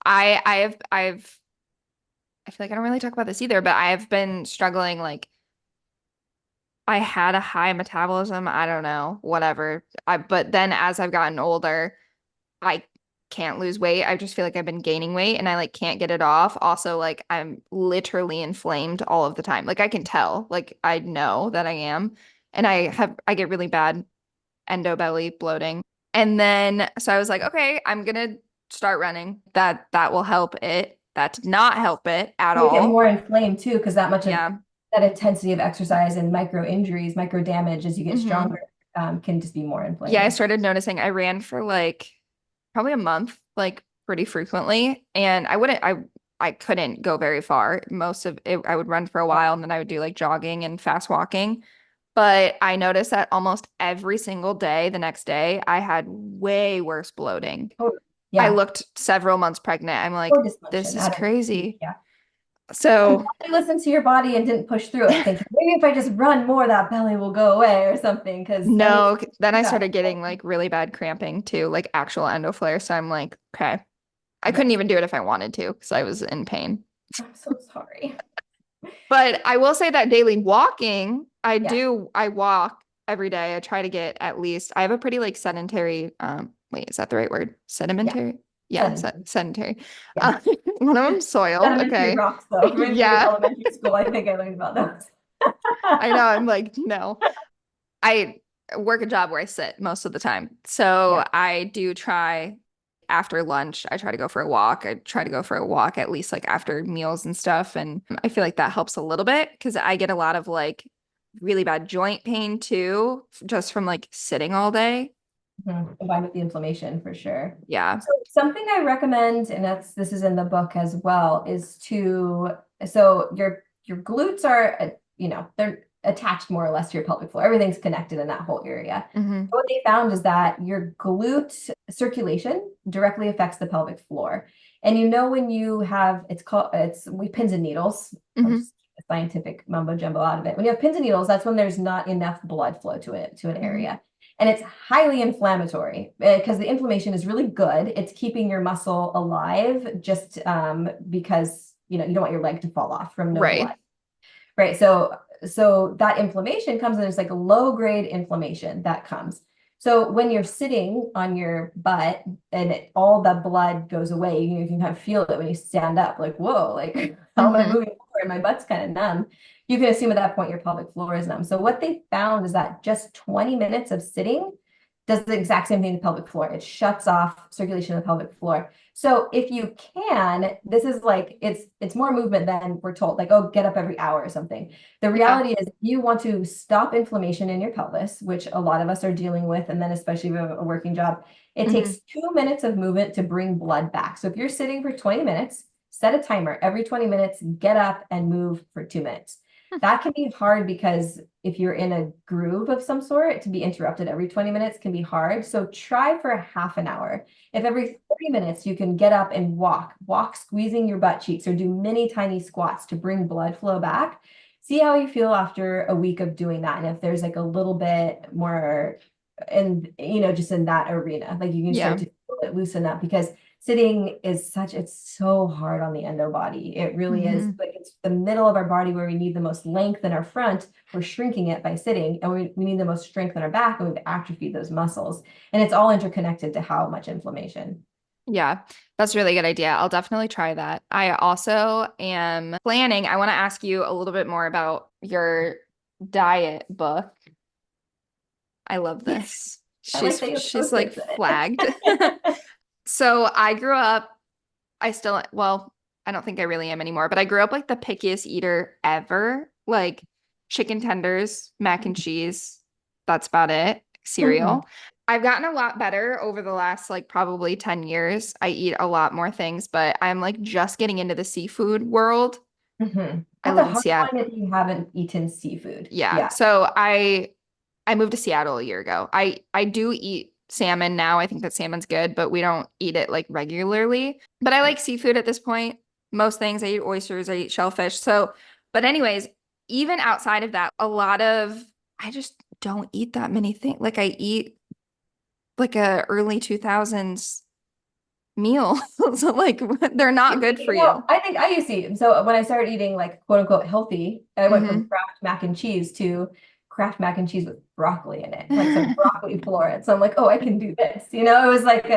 I feel like I don't really talk about this either, but I have been struggling. Like, I had a high metabolism, I don't know, whatever. But then as I've gotten older, I can't lose weight. I just feel like I've been gaining weight and I like can't get it off. Also, like I'm literally inflamed all of the time. Like I can tell, like I know that I am. And I get really bad endo belly bloating. And then so I was like, okay, I'm gonna start running. That will help it. That did not help it at You get all. more inflamed too, because that much of Yeah. that intensity of exercise and micro injuries, micro damage as you get stronger, can just be more inflamed. Yeah, I started noticing I ran for like probably a month, like pretty frequently. And I couldn't go very far. Most of it, I would run for a while and then I would do like jogging and fast walking. But I noticed that almost every single day, the next day, I had way worse bloating. Oh, I yeah. looked several months pregnant. I'm like, Or this dysfunction. is crazy. Yeah. So You listen to your body and didn't push through it, thinking maybe if I just run more, that belly will go away or something. Because no, then I started getting like really bad cramping too, like actual endo flare. So I'm like, okay. I couldn't even do it if I wanted to because I was in pain. I'm so sorry. But I will say that daily walking, I walk every day. I try to get at least, I have a pretty like sedentary, wait, is that the right word? Sedimentary? Yeah, sedentary. Yeah. One of them soil. Sedimentary Okay. rocks, though. From Yeah. elementary school, I think I learned about those. I know. I'm like, no. I work a job where I sit most of the time. So I do try after lunch, I try to go for a walk. I try to go for a walk at least like after meals and stuff. And I feel like that helps a little bit because I get a lot of like really bad joint pain too, just from like sitting all day. Combined with the inflammation for sure. Yeah. So something I recommend, and this is in the book as well, is so your glutes are, they're attached more or less to your pelvic floor. Everything's connected in that whole area. What they found is that your glute circulation directly affects the pelvic floor. And when you have, we pins and needles, scientific mumbo jumbo out of it. When you have pins and needles, that's when there's not enough blood flow to an area. And it's highly inflammatory because the inflammation is really good. It's keeping your muscle alive just because, you don't want your leg to fall off from no blood. Right. So that inflammation comes in, it's like a low grade inflammation that comes. So when you're sitting on your butt and all the blood goes away, you can kind of feel it when you stand up, like, whoa, like how am I moving forward? My butt's kind of numb. You can assume at that point your pelvic floor is numb. So what they found is that just 20 minutes of sitting does the exact same thing to the pelvic floor. It shuts off circulation of the pelvic floor. So if you can, this is like, it's more movement than we're told, like, oh, get up every hour or something. The reality is you want to stop inflammation in your pelvis, which a lot of us are dealing with. And then especially if you have a working job, it takes 2 minutes of movement to bring blood back. So if you're sitting for 20 minutes, set a timer every 20 minutes, get up and move for 2 minutes. That can be hard because if you're in a groove of some sort, to be interrupted every 20 minutes can be hard. So try for a half an hour. If every 30 minutes you can get up and walk squeezing your butt cheeks or do mini tiny squats to bring blood flow back. See how you feel after a week of doing that. And if there's like a little bit more and just in that arena, like you can Yeah. start to feel it loosen up because sitting is it's so hard on the endo body. It really is. Hmm. Like it's the middle of our body where we need the most length in our front. We're shrinking it by sitting, and we need the most strength in our back, and we've atrophied those muscles. And it's all interconnected to how much inflammation. Yeah, that's a really good idea. I'll definitely try that. I also am planning, I want to ask you a little bit more about your diet book. I love this. I like that you have She's like post-its in flagged. it. So I grew up, well, I don't think I really am anymore, but I grew up like the pickiest eater ever. Like chicken tenders, mac and cheese. That's about it. Mhm. Cereal. I've gotten a lot better over the last like probably 10 years. I eat a lot more things, but I'm like just getting into the seafood world. Mhm. I That's a live in hard Seattle. one if you haven't eaten seafood. Yeah. Yeah. So I moved to Seattle a year ago. I do eat salmon now. I think that salmon's good, but we don't eat it like regularly. But I like seafood at this point. Most things. I eat oysters, I eat shellfish. So, but anyways, even outside of that, I just don't eat that many things. Like I eat like a early 2000s meal. So like they're not good for you. I think I used to eat. So when I started eating like quote unquote healthy, I went from Hmm. Kraft mac and cheese to Kraft mac and cheese with broccoli in it, like some broccoli florets. So I'm like, oh, I can do this. It was like,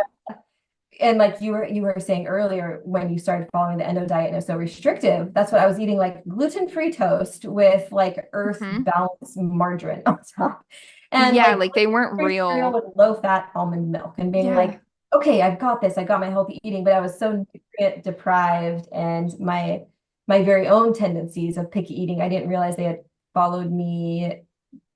and like you were saying earlier, when you started following the endo diet and it was so restrictive, that's what I was eating, like gluten-free toast with like earth Hmm. balanced margarine on top, and Yeah, like like they weren't gluten-free cereal real. with low-fat almond milk, and being Yeah. like, okay, I've got this. I got my healthy eating, but I was so nutrient deprived, and my very own tendencies of picky eating, I didn't realize they had followed me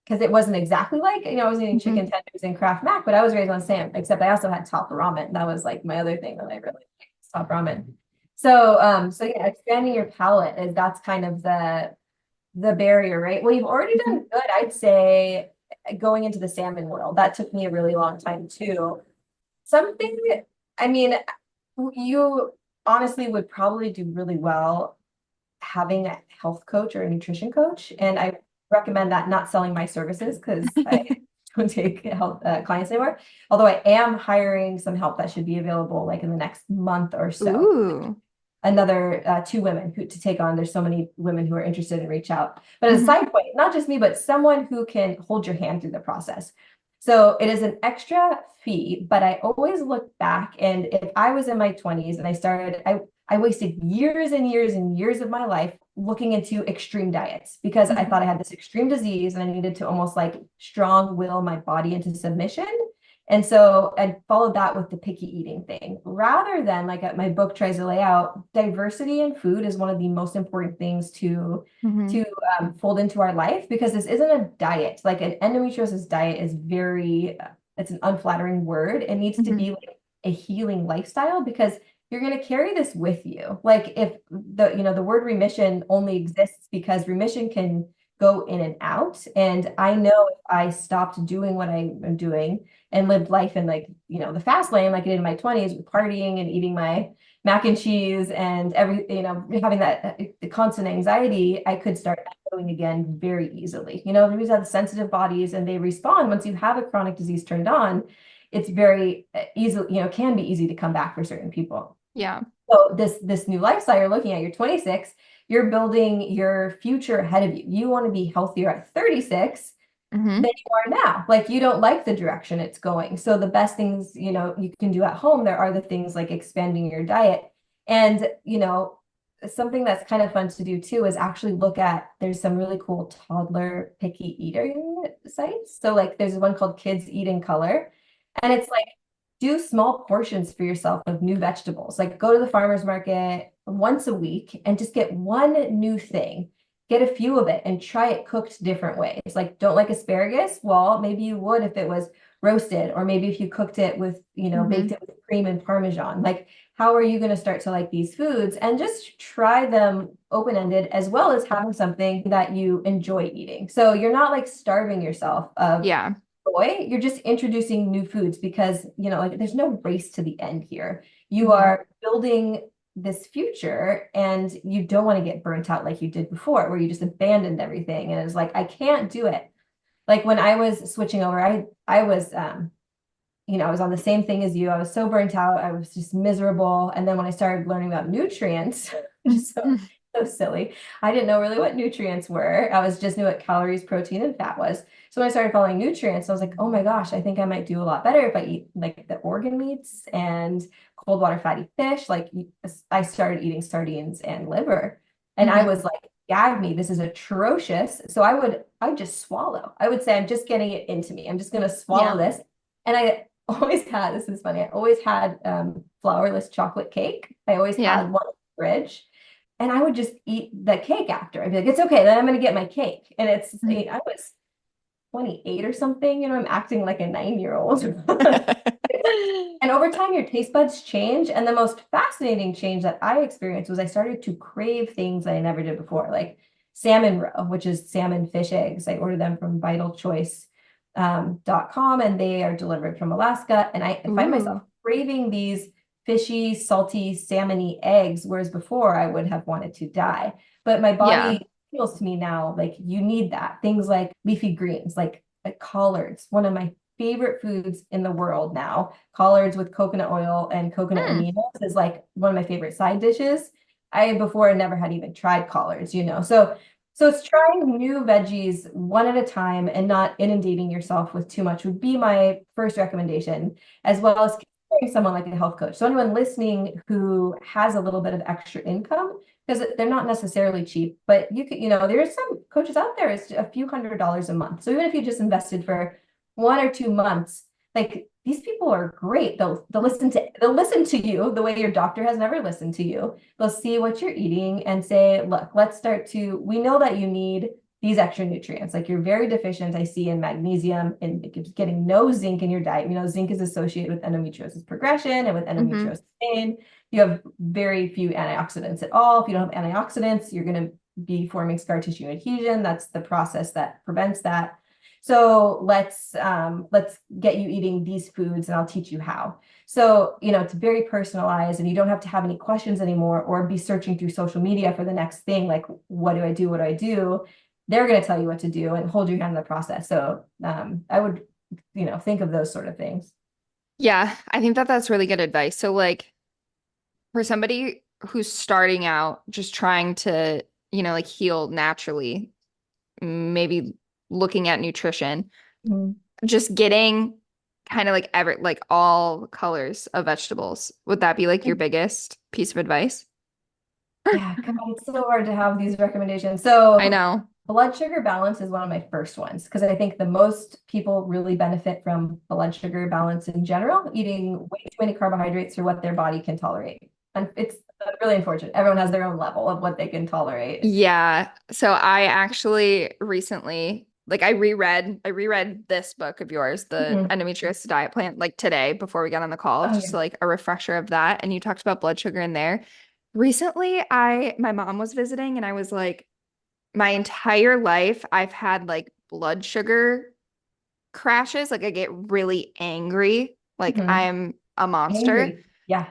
because it wasn't exactly like, I was eating chicken Hmm. tenders and Kraft Mac, but I was raised on Sam, except I also had top ramen. That was like my other thing that I really liked, top ramen. So yeah, expanding your palate is that's kind of the barrier, right? Well, you've already Hmm. done good, I'd say, going into the salmon world. That took me a really long time too. Something, I mean, you honestly would probably do really well having a health coach or a nutrition coach. And I recommend that, not selling my services because I don't take health clients anymore. Although I am hiring some help that should be available like in the next month or so. Ooh. Another two women who to take on. There's so many women who are interested and reach out. But as a Hmm. side point, not just me, but someone who can hold your hand through the process. So it is an extra fee, but I always look back, and if I was in my 20s and I wasted years and years and years of my life looking into extreme diets because I thought I had this extreme disease and I needed to almost like strong will my body into submission. And so I followed that with the picky eating thing rather than like my book tries to lay out. Diversity in food is one of the most important things Hmm. to fold into our life, because this isn't a diet. Like an endometriosis diet is it's an unflattering word. It needs to Hmm. be like a healing lifestyle, because you're going to carry this with you. Like if the word remission only exists because remission can go in and out. And I know if I stopped doing what I am doing and lived life in like, the fast lane, like I did in my 20s with partying and eating my mac and cheese and having that constant anxiety, I could start echoing again very easily. These have sensitive bodies and they respond once you have a chronic disease turned on. It's very easy, can be easy to come back for certain people. Yeah. So this new lifestyle you're looking at, you're 26, you're building your future ahead of you. You want to be healthier at 36 Hmm. than you are now. Like you don't like the direction it's going. So the best things, you can do at home, there are the things like expanding your diet. And, something that's kind of fun to do too is actually there's some really cool toddler picky eating sites. So like there's one called Kids Eat in Color. And it's like, do small portions for yourself of new vegetables. Like go to the farmer's market once a week and just get one new thing. Get a few of it and try it cooked different ways. Like, don't like asparagus? Well, maybe you would if it was roasted, or maybe if you cooked it with, baked Hmm. it with cream and Parmesan, like how are you going to start to like these foods, and just try them open-ended, as well as having something that you enjoy eating. So you're not like starving yourself of Yeah. joy. You're just introducing new foods because, like there's no race to the end here. You Hmm. are building this future, and you don't want to get burnt out like you did before, where you just abandoned everything and it's like, I can't do it. Like when I was switching over, I was I was on the same thing as you. I was so burnt out. I was just miserable. And then when I started learning about nutrients, just so silly. I didn't know really what nutrients were. I was just knew what calories, protein, and fat was. So when I started following nutrients, I was like, oh my gosh, I think I might do a lot better if I eat like the organ meats and cold water fatty fish. Like I started eating sardines and liver. And I Hmm. was like, gag me, this is atrocious. So I would just swallow. I would say, I'm just getting it into me. I'm just going to swallow Yeah. this. And I always had, this is funny, I always had flourless chocolate cake. I always Yeah. had one in the fridge. And I would just eat the cake after. I'd be like, it's okay, then I'm gonna get my cake. And I was 28 or something, I'm acting like a 9-year-old. And over time, your taste buds change. And the most fascinating change that I experienced was I started to crave things that I never did before, like salmon roe, which is salmon fish eggs. I ordered them from vitalchoice.com, and they are delivered from Alaska. And I find myself Ooh. craving these fishy, salty, salmony eggs, whereas before I would have wanted to die. But my Yeah. body feels to me now like you need that. Things like leafy greens, like collards, one of my favorite foods in the world now. Collards with coconut oil and coconut Hmm. aminos is like one of my favorite side dishes. I before never had even tried collards. So it's trying new veggies one at a time and not inundating yourself with too much would be my first recommendation, as well as considering someone like a health coach. So anyone listening who has a little bit of extra income, because they're not necessarily cheap, but you could, there's some coaches out there, it's a few $100s a month. So even if you just invested for 1 or 2 months, like these people are great. They'll listen to you the way your doctor has never listened to you. They'll see what you're eating and say, look, we know that you need these extra nutrients. Like you're very deficient, I see, in magnesium, and getting no zinc in your diet. We know zinc is associated with endometriosis progression and with Hmm. endometriosis pain. You have very few antioxidants at all. If you don't have antioxidants, you're going to be forming scar tissue adhesion. That's the process that prevents that. So let's get you eating these foods, and I'll teach you how. So, it's very personalized, and you don't have to have any questions anymore or be searching through social media for the next thing. Like, what do I do? What do I do? They're going to tell you what to do and hold your hand in the process. So, I would, think of those sort of things. Yeah. I think that that's really good advice. So, like, for somebody who's starting out, just trying to, like heal naturally, maybe looking at nutrition, Mhm. just getting kind of like like all colors of vegetables. Would that be like your biggest piece of advice? Yeah, God, it's so hard to have these recommendations. I So, know. blood sugar balance is one of my first ones because I think the most people really benefit from blood sugar balance in general, eating way too many carbohydrates for what their body can tolerate. And it's really unfortunate. Everyone has their own level of what they can tolerate. Yeah. So I actually recently like I reread this book of yours, the Mhm. Endometriosis Diet Plan, like today before we got on the call, Oh, just yeah. like a refresher of that. And you talked about blood sugar in there. Recently, my mom was visiting and I was like, my entire life I've had like blood sugar crashes. Like I get really angry. Like Mhm. I'm a monster. Angry. Yeah.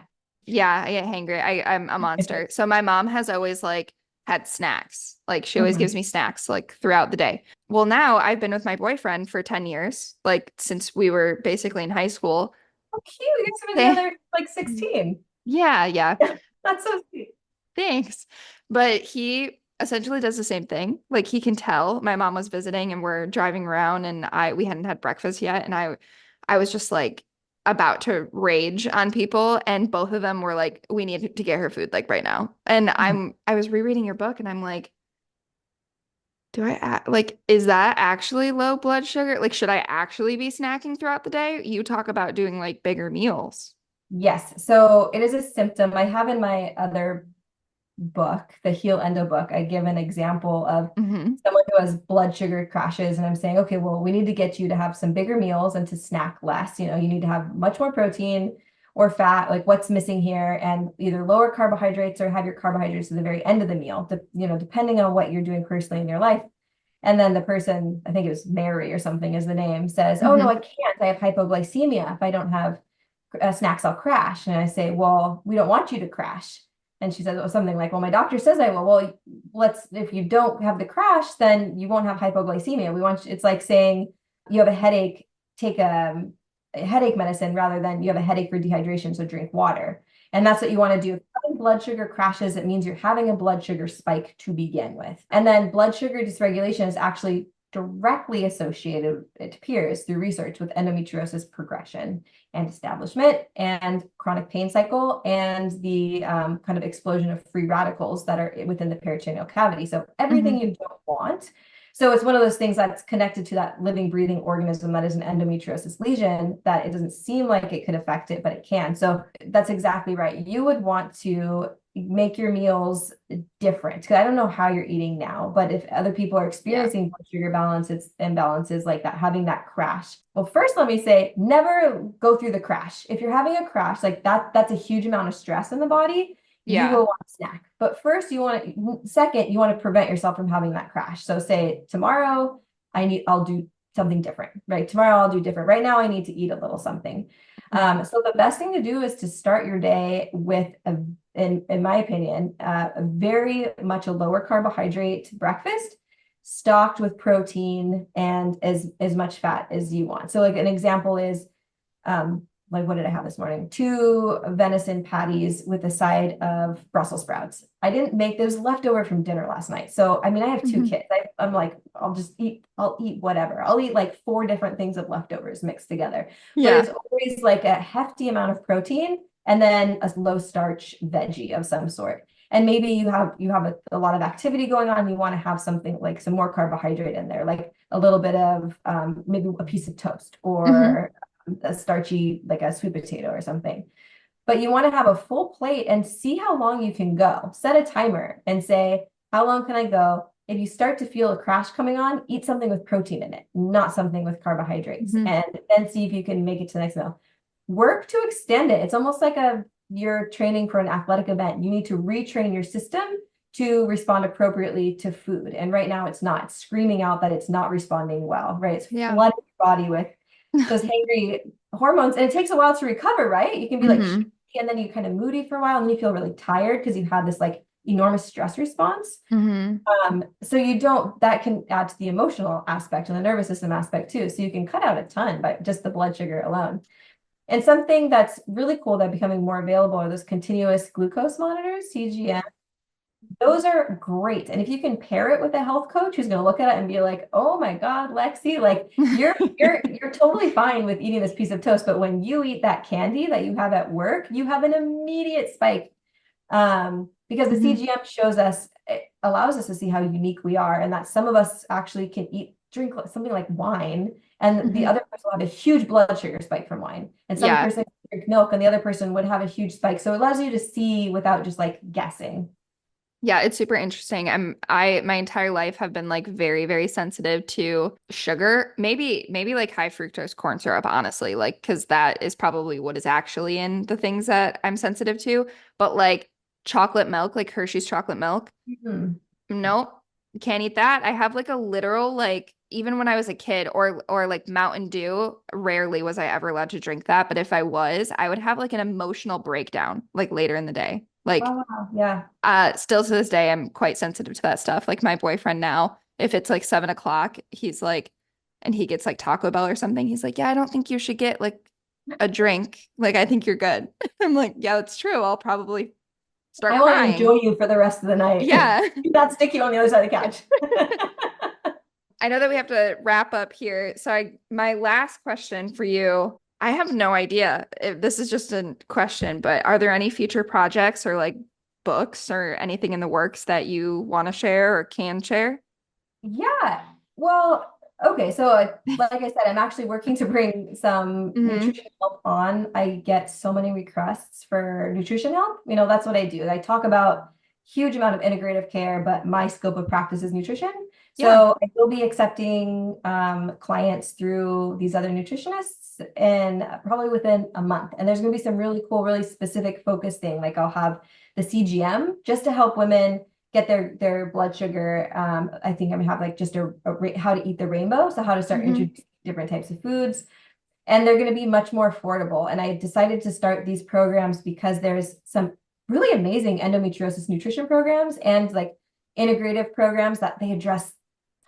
Yeah, I get hangry. I'm a monster. So my mom has always like had snacks. Like she always gives Mhm. me snacks like throughout the day. Well, now I've been with my boyfriend for 10 years, like since we were basically in high school. Oh, cute. You guys have been They, together like 16. yeah, yeah. That's so sweet. Thanks. But he essentially does the same thing. Like he can tell my mom was visiting and we're driving around and we hadn't had breakfast yet and I was just like about to rage on people and both of them were like we need to get her food like right now. And Mhm. I was rereading your book and I'm like like is that actually low blood sugar? Like should I actually be snacking throughout the day? You talk about doing like bigger meals. Yes. So it is a symptom. I have in my other book, the Heal Endo book, I give an example of Mm-hmm. someone who has blood sugar crashes, and I'm saying, okay, well, we need to get you to have some bigger meals and to snack less. You know, you need to have much more protein or fat, like what's missing here, and either lower carbohydrates or have your carbohydrates at the very end of the meal, you know, depending on what you're doing personally in your life. And then the person, I think it was Mary or something is the name, says, oh, no, Mm-hmm. I can't. I have hypoglycemia. If I don't have snacks, I'll crash. And I say, well, we don't want you to crash. And she says, oh, something like, well, my doctor says I will. Well, if you don't have the crash, then you won't have hypoglycemia. It's like saying you have a headache, take a headache medicine rather than you have a headache for dehydration, so drink water. And that's what you want to do. If having blood sugar crashes, it means you're having a blood sugar spike to begin with. And then blood sugar dysregulation is actually directly associated, it appears through research, with endometriosis progression and establishment and chronic pain cycle and the kind of explosion of free radicals that are within the peritoneal cavity. So everything Mm-hmm. you don't want. So it's one of those things that's connected to that living, breathing organism that is an endometriosis lesion that it doesn't seem like it could affect it, but it can. So that's exactly right. You would want to make your meals different. Because I don't know how you're eating now, but if other people are Yeah. experiencing blood sugar imbalances like that, having that crash. Well, first, let me say, never go through the crash. If you're having a crash, like that's a huge amount of stress in the body. You Yeah. will want a snack. But first, second, you want to prevent yourself from having that crash. So say tomorrow, I'll do something different, right? Tomorrow I'll do different. Right now, I need to eat a little something. So the best thing to do is to start your day with in my opinion, a very much a lower carbohydrate breakfast, stocked with protein and as much fat as you want. So like an example is, like what did I have this morning? 2 venison patties with a side of Brussels sprouts. I didn't make those leftover from dinner last night. So I mean, I have 2 Mm-hmm. kids. I'm like, I'll eat whatever. I'll eat like 4 different things of leftovers mixed together. But Yeah. it's always like a hefty amount of protein and then a low starch veggie of some sort. And maybe you have a lot of activity going on. You want to have something like some more carbohydrate in there, like a little bit of maybe a piece of toast Mm-hmm. or a starchy, like a sweet potato or something. But you want to have a full plate and see how long you can go. Set a timer and say, how long can I go? If you start to feel a crash coming on, eat something with protein in it, not something with carbohydrates, Mm-hmm. and then see if you can make it to the next meal. Work to extend it. It's almost like you're training for an athletic event. You need to retrain your system to respond appropriately to food. And right now it's not. It's screaming out that it's not responding well, right? It's Yeah. flooding your body with those hangry hormones. And it takes a while to recover, right? You can be like Mm-hmm. shaky and then you kind of moody for a while and then you feel really tired because you've had this like enormous stress response. Mm-hmm. So that can add to the emotional aspect and the nervous system aspect too. So you can cut out a ton by just the blood sugar alone. And something that's really cool that becoming more available are those continuous glucose monitors, CGM. Those are great. And if you can pair it with a health coach who's going to look at it and be like, "Oh my God, Lexi, like you're totally fine with eating this piece of toast, but when you eat that candy that you have at work, you have an immediate spike." Because the Mm-hmm. CGM shows us, it allows us to see how unique we are, and that some of us actually can drink something like wine, and the Mm-hmm. other person will have a huge blood sugar spike from wine, and some Yeah. person drink milk, and the other person would have a huge spike. So it allows you to see without just like guessing. Yeah, it's super interesting. I my entire life have been like very, very sensitive to sugar. Maybe like high fructose corn syrup, honestly, like because that is probably what is actually in the things that I'm sensitive to. But like chocolate milk, like Hershey's chocolate milk, Mhm. nope, can't eat that. I have like a literal like even when I was a kid or like Mountain Dew, rarely was I ever allowed to drink that, but if I was, I would have like an emotional breakdown like later in the day. Like Oh, wow. Yeah. still to this day, I'm quite sensitive to that stuff. Like my boyfriend now, if it's like 7 o'clock, he's like, and he gets like Taco Bell or something, he's like, yeah, I don't think you should get like a drink. Like, I think you're good. I'm like, yeah, that's true. I'll probably start I want to enjoy crying. you for the rest of the night. Yeah. Not stick you on the other side of the couch. I know that we have to wrap up here. So my last question for you, I have no idea if this is just a question, but are there any future projects or like books or anything in the works that you want to share or can share? Yeah. Well, okay. So, like I said, I'm actually working to bring some Hmm. nutrition help on. I get so many requests for nutrition help. You know, that's what I do. I talk about huge amount of integrative care, but my scope of practice is nutrition. Yeah. So I will be accepting clients through these other nutritionists and probably within a month. And there's going to be some really cool, really specific focus thing. Like I'll have the CGM just to help women get their blood sugar. I think I'm gonna have like just how to eat the rainbow. So how to start introducing different types of foods. And they're going to be much more affordable. And I decided to start these programs because there's some really amazing endometriosis nutrition programs and like integrative programs that they address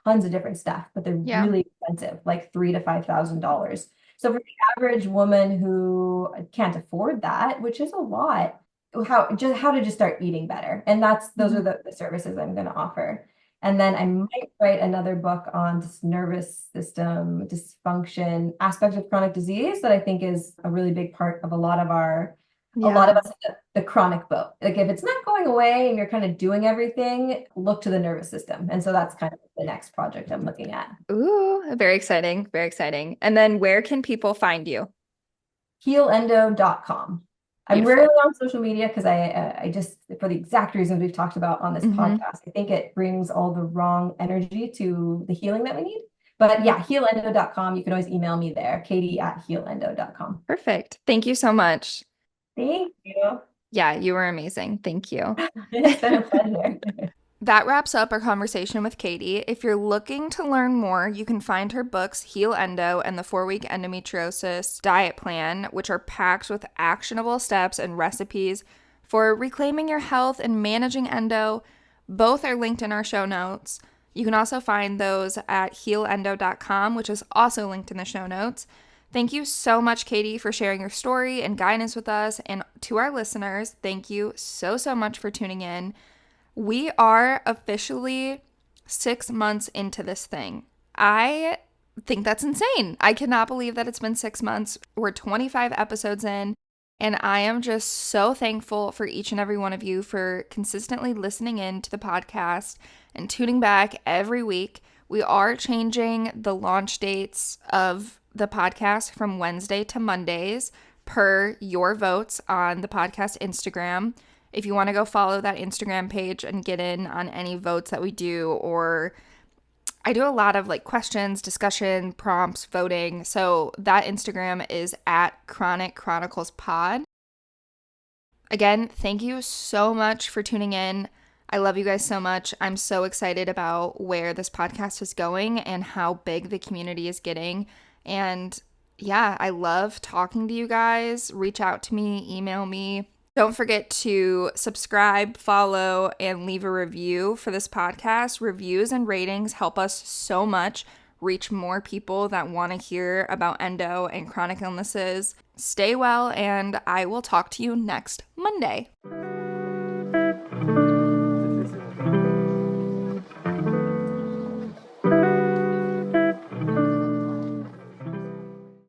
tons of different stuff, but they're really expensive, like $3,000 to $5,000. So for the average woman who can't afford that, which is a lot, how to just start eating better. And those are the services I'm going to offer. And then I might write another book on just nervous system dysfunction aspect of chronic disease that I think is a really big part of a lot of us in the chronic boat. Like if it's not going away and you're kind of doing everything, look to the nervous system. And so that's kind of the next project I'm looking at. Ooh, very exciting. Very exciting. And then where can people find you? HealEndo.com. I'm Beautiful. rarely on social media because I just, for the exact reasons we've talked about on this podcast, I think it brings all the wrong energy to the healing that we need. But yeah, HealEndo.com. You can always email me there, Katie@HealEndo.com. Perfect. Thank you so much. Thank you. Yeah, you were amazing. Thank you. It's been a pleasure. That wraps up our conversation with Katie. If you're looking to learn more, you can find her books, Heal Endo and the 4-Week Endometriosis Diet Plan, which are packed with actionable steps and recipes for reclaiming your health and managing endo. Both are linked in our show notes. You can also find those at healendo.com, which is also linked in the show notes. Thank you so much, Katie, for sharing your story and guidance with us. And to our listeners, thank you so much for tuning in. We are officially 6 months into this thing. I think that's insane. I cannot believe that it's been 6 months. We're 25 episodes in, and I am just so thankful for each and every one of you for consistently listening in to the podcast and tuning back every week. We are changing the launch dates of the podcast from Wednesday to Mondays per your votes on the podcast Instagram. If you want to go follow that Instagram page and get in on any votes that we do, or I do a lot of like questions, discussion, prompts, voting. So that Instagram is at Chronic Chronicles Pod. Again, thank you so much for tuning in. I love you guys so much. I'm so excited about where this podcast is going and how big the community is getting. And yeah, I love talking to you guys. Reach out to me, email me. Don't forget to subscribe, follow, and leave a review for this podcast. Reviews and ratings help us so much reach more people that want to hear about endo and chronic illnesses. Stay well, and I will talk to you next Monday.